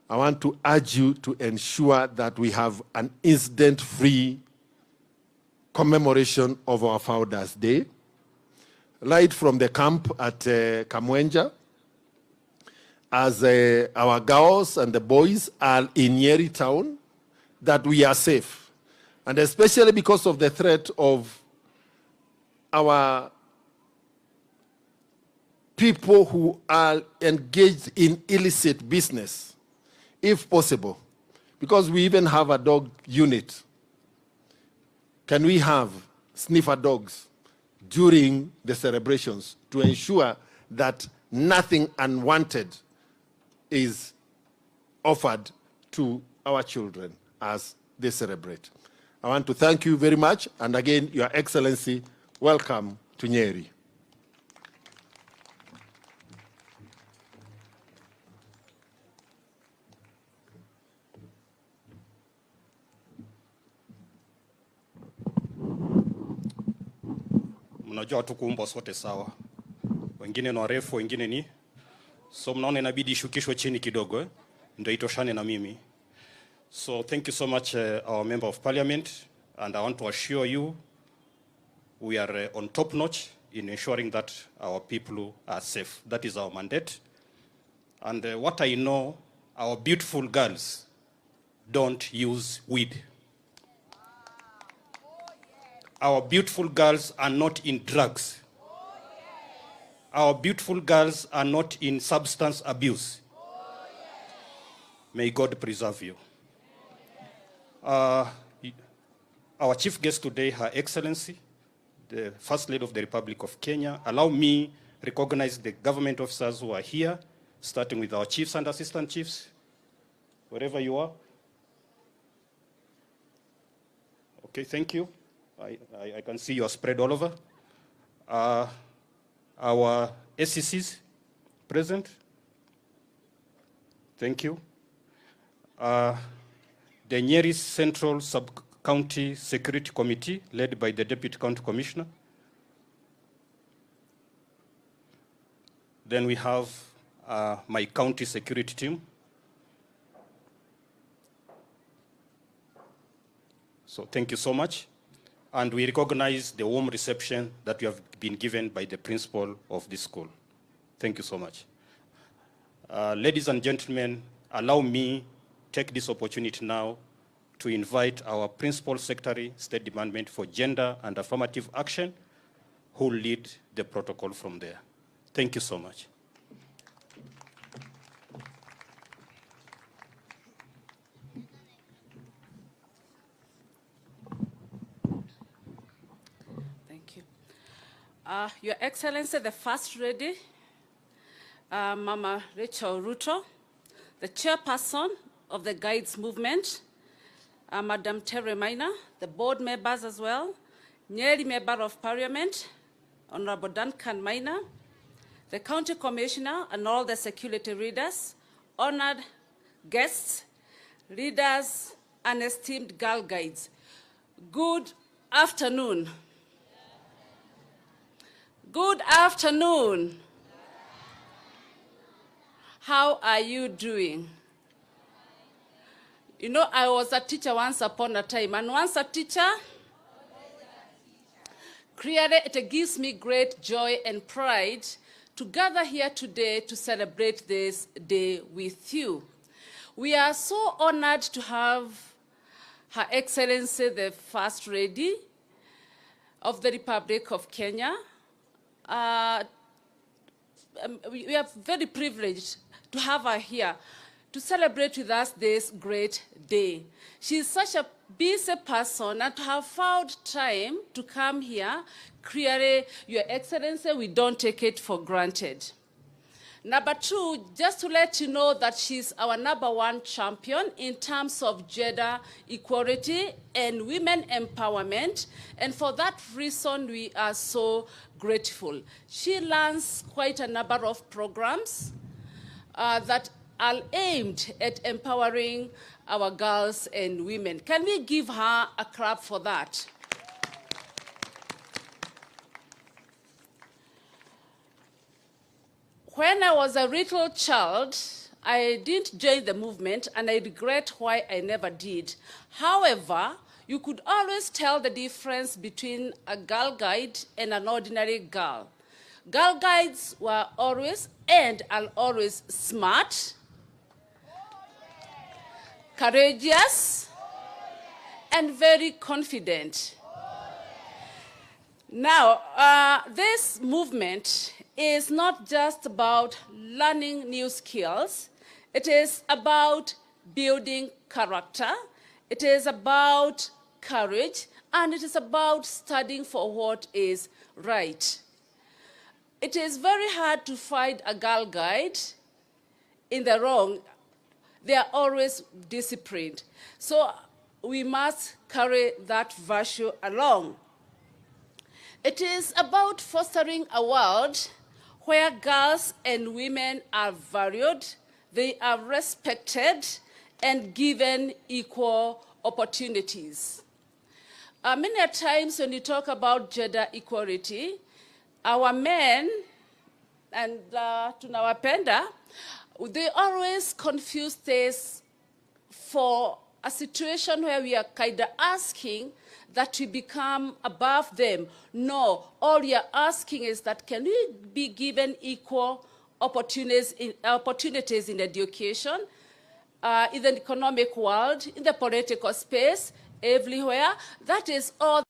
I want to urge you to ensure that we have an incident-free commemoration of our Founders Day, right from the camp at Kamwenja, as our girls and the boys are in Nyeri town, that we are safe. And especially because of the threat of our people who are engaged in illicit business, if possible, because we even have a dog unit. Can we have sniffer dogs during the celebrations to ensure that nothing unwanted is offered to our children as they celebrate? I want to thank you very much, and again, Your Excellency, welcome to Nyeri. Mnajua tu kuumbwa sote sawa, wengine ni warefu, wengine ni so, mnaona inabidi ishukishwe chini kidogo ndio itoshane na mimi. So thank you so much, our Member of Parliament, and I want to assure you we are on top notch in ensuring that our people are safe. That is our mandate. And what I know, our beautiful girls don't use weed. Our beautiful girls are not in drugs. Our beautiful girls are not in substance abuse. May God preserve you. Our chief guest today, Her Excellency, the First Lady of the Republic of Kenya. Allow me to recognize the government officers who are here, starting with our chiefs and assistant chiefs, wherever you are. Okay, thank you. I can see you are spread all over. Our SCCs present. Thank you. The Nyeri Central Sub-County Security Committee, led by the Deputy County Commissioner. Then we have my county security team. So thank you so much. And we recognize the warm reception that you have been given by the principal of this school. Thank you so much. Ladies and gentlemen, allow me take this opportunity now to invite our Principal Secretary, State Department for Gender and Affirmative Action, who will lead the protocol from there. Thank you so much. Thank you. Your Excellency, the First Lady, Mama Rachel Ruto, the Chairperson of the Guides Movement, Madam Terry Maina, the board members as well, Nyeri Member of Parliament, Honorable Duncan Maina, the County Commissioner and all the security readers, honored guests, leaders, and esteemed Girl Guides. Good afternoon. Good afternoon. How are you doing? You know, I was a teacher once upon a time, and once a teacher, clearly it gives me great joy and pride to gather here today to celebrate this day with you. We are so honored to have Her Excellency, the First Lady of the Republic of Kenya. We are very privileged to have her here to celebrate with us this great day. She is such a busy person, and to have found time to come here, clearly, Your Excellency, we don't take it for granted. Number two, just to let you know that she's our #1 champion in terms of gender equality and women empowerment. And for that reason, we are so grateful. She runs quite a number of programs that are aimed at empowering our girls and women. Can we give her a clap for that? When I was a little child, I didn't join the movement, and I regret why I never did. However, you could always tell the difference between a girl guide and an ordinary girl. Girl guides were always and are always smart, courageous, and very confident. Now, this movement is not just about learning new skills. It is about building character. It is about courage, and it is about studying for what is right. It is very hard to find a girl guide in the wrong. They are always disciplined. So we must carry that virtue along. It is about fostering a world where girls and women are valued, they are respected, and given equal opportunities. Many times when you talk about gender equality, our men, and tunawapenda, they always confuse this for a situation where we are kind of asking that we become above them. No, all we are asking is that can we be given equal opportunities in education, in the economic world, in the political space, everywhere. That is all.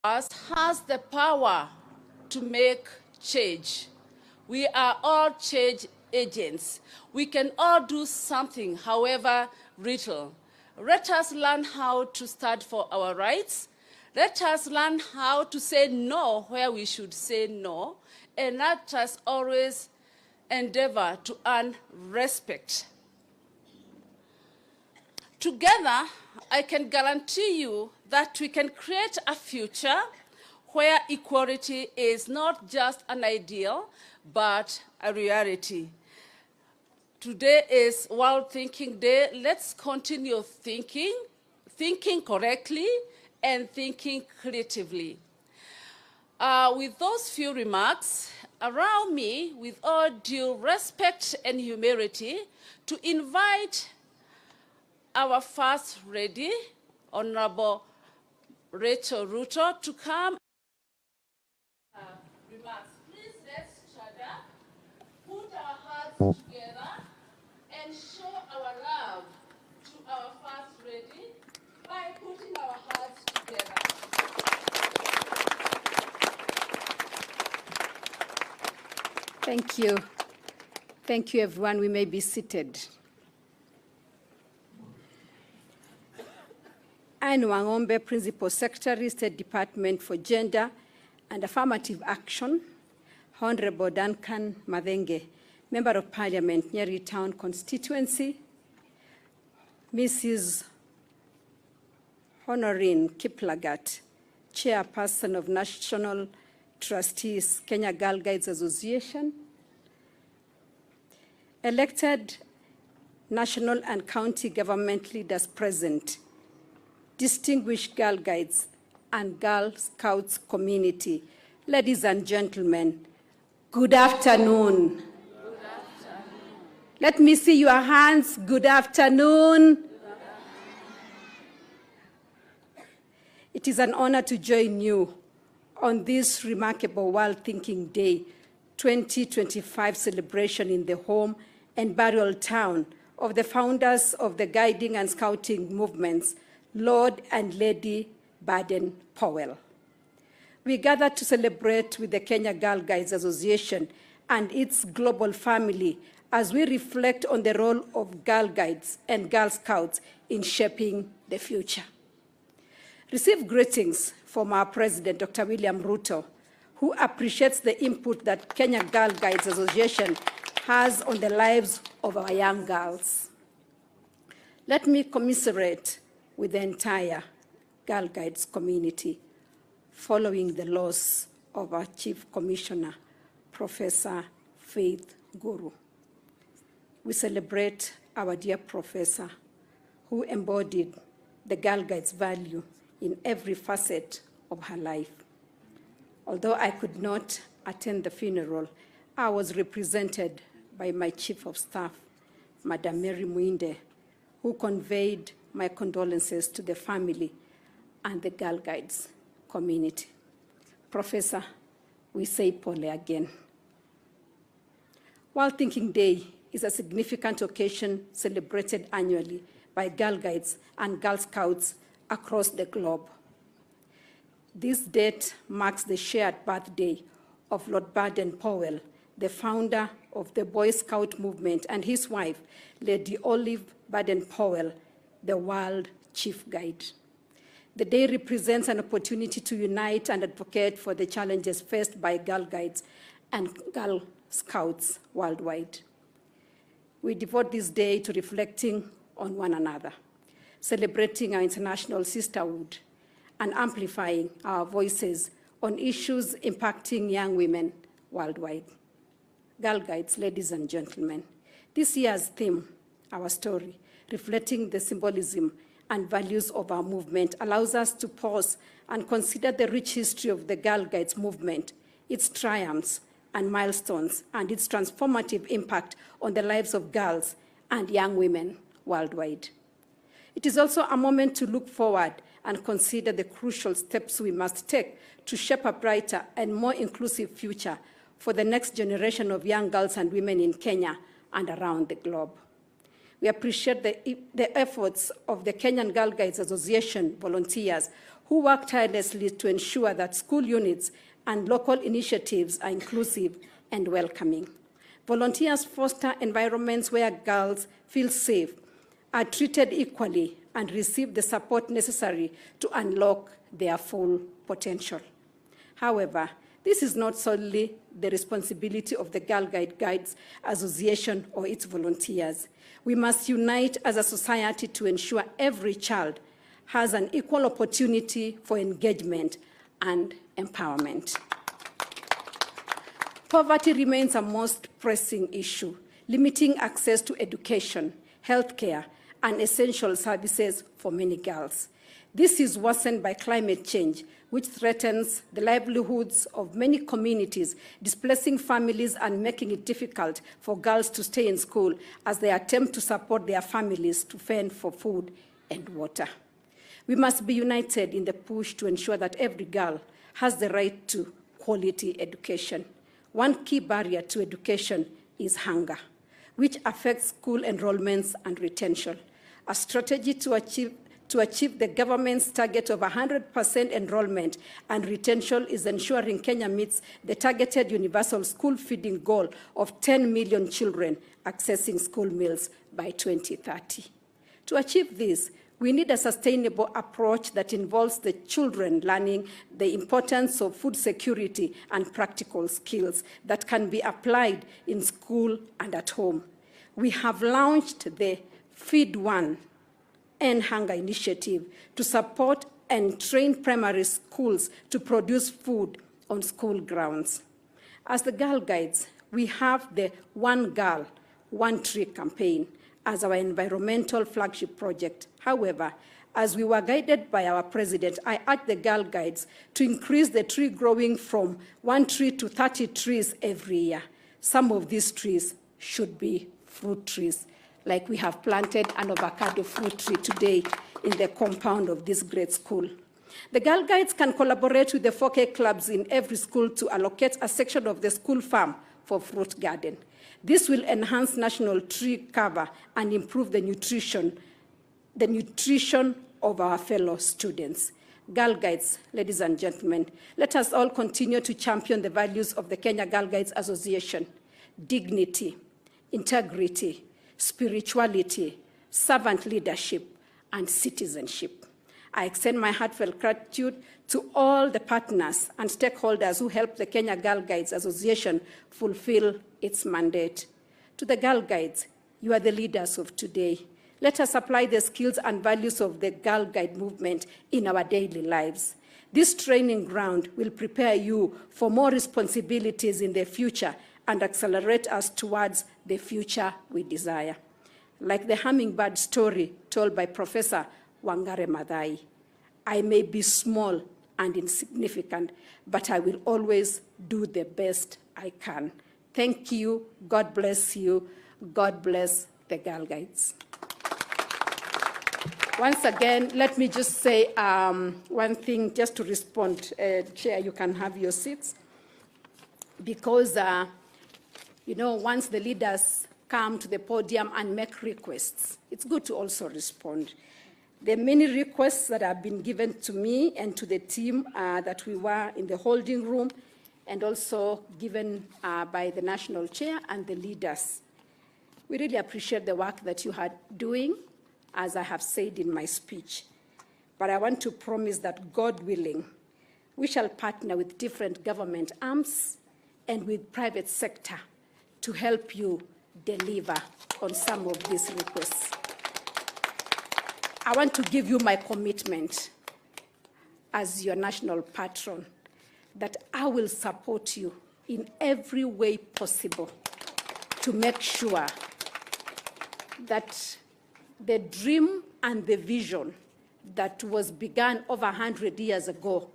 us has the power to make change. We are all change agents. We can all do something, however little. Let us learn how to stand for our rights. Let us learn how to say no where we should say no. And let us always endeavor to earn respect. Together, I can guarantee you that we can create a future where equality is not just an ideal, but a reality. Today is World Thinking Day. Let's continue thinking correctly, and thinking creatively. With those few remarks, allow me, with all due respect and humility, to invite our First Lady, Honorable Rachel Ruto, to come. Remarks. Please let's stand up, put our hearts together, and show our love to our First Lady by putting our hearts together. Thank you. Thank you, everyone. We may be seated. Anne Wangombe, Principal Secretary, State Department for Gender and Affirmative Action. Honorable Duncan Madenge, Member of Parliament, Nyeri Town Constituency. Mrs. Honorine Kiplagat, Chairperson of National Trustees, Kenya Girl Guides Association. Elected national and county government leaders present, distinguished Girl Guides and Girl Scouts community, ladies and gentlemen, good afternoon. Good afternoon. Let me see your hands. Good afternoon. It is an honor to join you on this remarkable World Thinking Day 2025 celebration in the home and burial town of the founders of the guiding and scouting movements, Lord and Lady Baden-Powell. We gather to celebrate with the Kenya Girl Guides Association and its global family as we reflect on the role of Girl Guides and Girl Scouts in shaping the future. Receive greetings from our President, Dr. William Ruto, who appreciates the input that Kenya Girl Guides Association has on the lives of our young girls. Let me commiserate with the entire Girl Guides community following the loss of our Chief Commissioner, Professor Faith Guru. We celebrate our dear professor who embodied the Girl Guides value in every facet of her life. Although I could not attend the funeral, I was represented by my Chief of Staff, Madam Mary Muinde, who conveyed my condolences to the family and the Girl Guides community. Professor, we say pole again. World Thinking Day is a significant occasion celebrated annually by Girl Guides and Girl Scouts across the globe. This date marks the shared birthday of Lord Baden-Powell, the founder of the Boy Scout movement, and his wife, Lady Olive Baden-Powell, the world chief guide. The day represents an opportunity to unite and advocate for the challenges faced by Girl Guides and Girl Scouts worldwide. We devote this day to reflecting on one another, celebrating our international sisterhood, and amplifying our voices on issues impacting young women worldwide. Girl Guides, ladies and gentlemen, this year's theme, our story, reflecting the symbolism and values of our movement, allows us to pause and consider the rich history of the Girl Guides movement, its triumphs and milestones, and its transformative impact on the lives of girls and young women worldwide. It is also a moment to look forward and consider the crucial steps we must take to shape a brighter and more inclusive future for the next generation of young girls and women in Kenya and around the globe. We appreciate the efforts of the Kenyan Girl Guides Association volunteers who work tirelessly to ensure that school units and local initiatives are inclusive and welcoming. Volunteers foster environments where girls feel safe, are treated equally, and receive the support necessary to unlock their full potential. However, this is not solely the responsibility of the Girl Guides Association or its volunteers. We must unite as a society to ensure every child has an equal opportunity for engagement and empowerment. Poverty remains a most pressing issue, limiting access to education, healthcare, and essential services for many girls. This is worsened by climate change, which threatens the livelihoods of many communities, displacing families and making it difficult for girls to stay in school as they attempt to support their families to fend for food and water. We must be united in the push to ensure that every girl has the right to quality education. One key barrier to education is hunger, which affects school enrollments and retention. A strategy to achieve the government's target of 100% enrollment and retention is ensuring Kenya meets the targeted universal school feeding goal of 10 million children accessing school meals by 2030. To achieve this, we need a sustainable approach that involves the children learning the importance of food security and practical skills that can be applied in school and at home. We have launched the Feed One End Hunger initiative to support and train primary schools to produce food on school grounds. As the Girl Guides, we have the One Girl, One Tree campaign as our environmental flagship project. However, as we were guided by our president, I urge the Girl Guides to increase the tree growing from 1 tree to 30 trees every year. Some of these trees should be fruit trees, like we have planted an avocado fruit tree today in the compound of this great school. The Girl Guides can collaborate with the 4K clubs in every school to allocate a section of the school farm for fruit garden. This will enhance national tree cover and improve the nutrition of our fellow students. Girl Guides, ladies and gentlemen, let us all continue to champion the values of the Kenya Girl Guides Association: dignity, integrity, spirituality, servant leadership, and citizenship. I extend my heartfelt gratitude to all the partners and stakeholders who help the Kenya Girl Guides Association fulfill its mandate. To the Girl Guides, you are the leaders of today. Let us apply the skills and values of the Girl Guide movement in our daily lives. This training ground will prepare you for more responsibilities in the future and accelerate us towards the future we desire. Like the hummingbird story told by Professor Wangare Maathai, I may be small and insignificant, but I will always do the best I can. Thank you. God bless you. God bless the Girl Guides. Once again, let me just say one thing just to respond. Chair, you can have your seats. Because, once the leaders come to the podium and make requests, it's good to also respond. There are many requests that have been given to me and to the team that we were in the holding room, and also given by the national chair and the leaders. We really appreciate the work that you are doing, as I have said in my speech. But I want to promise that, God willing, we shall partner with different government arms and with private sector to help you deliver on some of these requests. I want to give you my commitment as your national patron that I will support you in every way possible to make sure that the dream and the vision that was begun over 100 years ago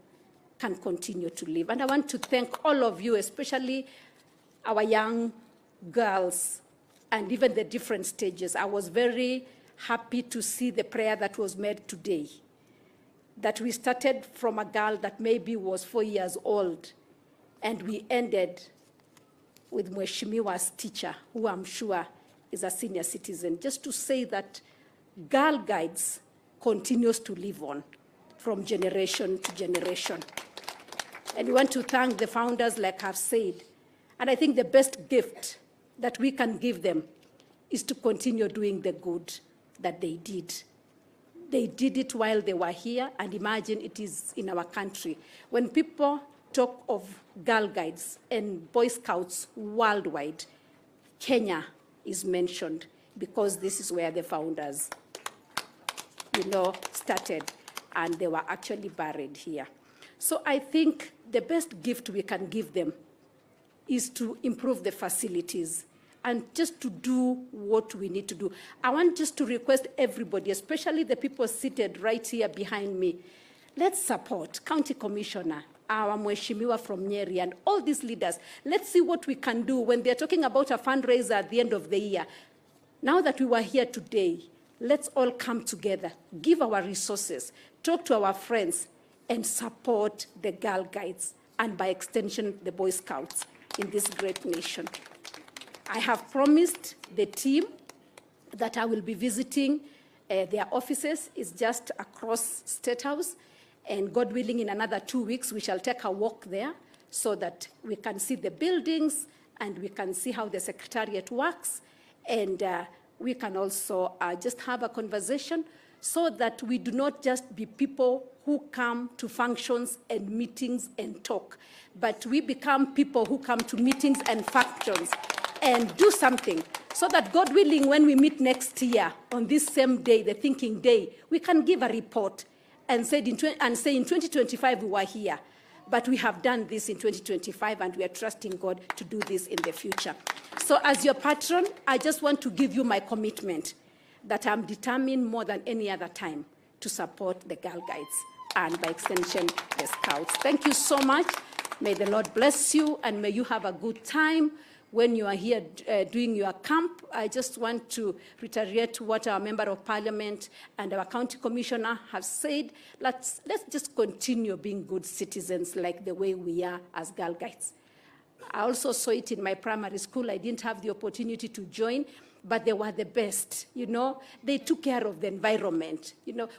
can continue to live. And I want to thank all of you, especially our young girls and even the different stages. I was very happy to see the prayer that was made today, that we started from a girl that maybe was 4 years old, and we ended with Mheshimiwa's teacher, who I'm sure is a senior citizen, just to say that Girl Guides continues to live on from generation to generation. And we want to thank the founders, like I've said. And I think the best gift that we can give them is to continue doing the good that they did. They did it while they were here, and imagine it is in our country. When people talk of Girl Guides and Boy Scouts worldwide, Kenya is mentioned because this is where the founders, started, and they were actually buried here. So I think the best gift we can give them is to improve the facilities and just to do what we need to do. I want just to request everybody, especially the people seated right here behind me, let's support County Commissioner, our Mheshimiwa from Nyeri, and all these leaders. Let's see what we can do when they're talking about a fundraiser at the end of the year. Now that we were here today, let's all come together, give our resources, talk to our friends, and support the Girl Guides, and by extension, the Boy Scouts in this great nation. I have promised the team that I will be visiting their offices. It's just across State House. And God willing, in another 2 weeks, we shall take a walk there so that we can see the buildings and we can see how the Secretariat works. And we can also just have a conversation so that we do not just be people who come to functions and meetings and talk, but we become people who come to meetings and functions and do something so that, God willing, when we meet next year on this same day, the thinking day, we can give a report and say in 2025 we were here, but we have done this in 2025 and we are trusting God to do this in the future. So as your patron, I just want to give you my commitment that I'm determined more than any other time to support the Girl Guides and by extension, the Scouts. Thank you so much. May the Lord bless you and may you have a good time when you are here doing your camp. I just want to reiterate what our Member of Parliament and our County Commissioner have said. Let's just continue being good citizens like the way we are as Girl Guides. I also saw it in my primary school. I didn't have the opportunity to join, but they were the best, They took care of the environment.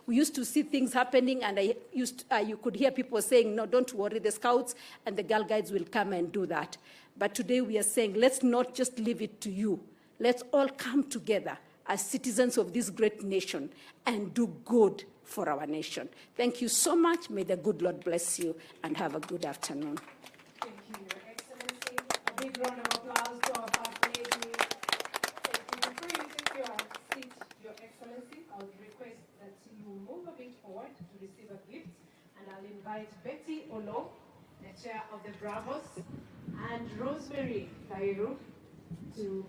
We used to see things happening, and you could hear people saying, no, don't worry, the Scouts and the Girl Guides will come and do that. But today we are saying, let's not just leave it to you. Let's all come together as citizens of this great nation and do good for our nation. Thank you so much. May the good Lord bless you, and have a good afternoon. Thank you, Your Excellency. A big round of applause to our First Lady. Before you take your seat, Your Excellency, I would request that you move a bit forward to receive a gift, and I'll invite Betty Olo, the chair of the Bravos, and Rosemary Kairu to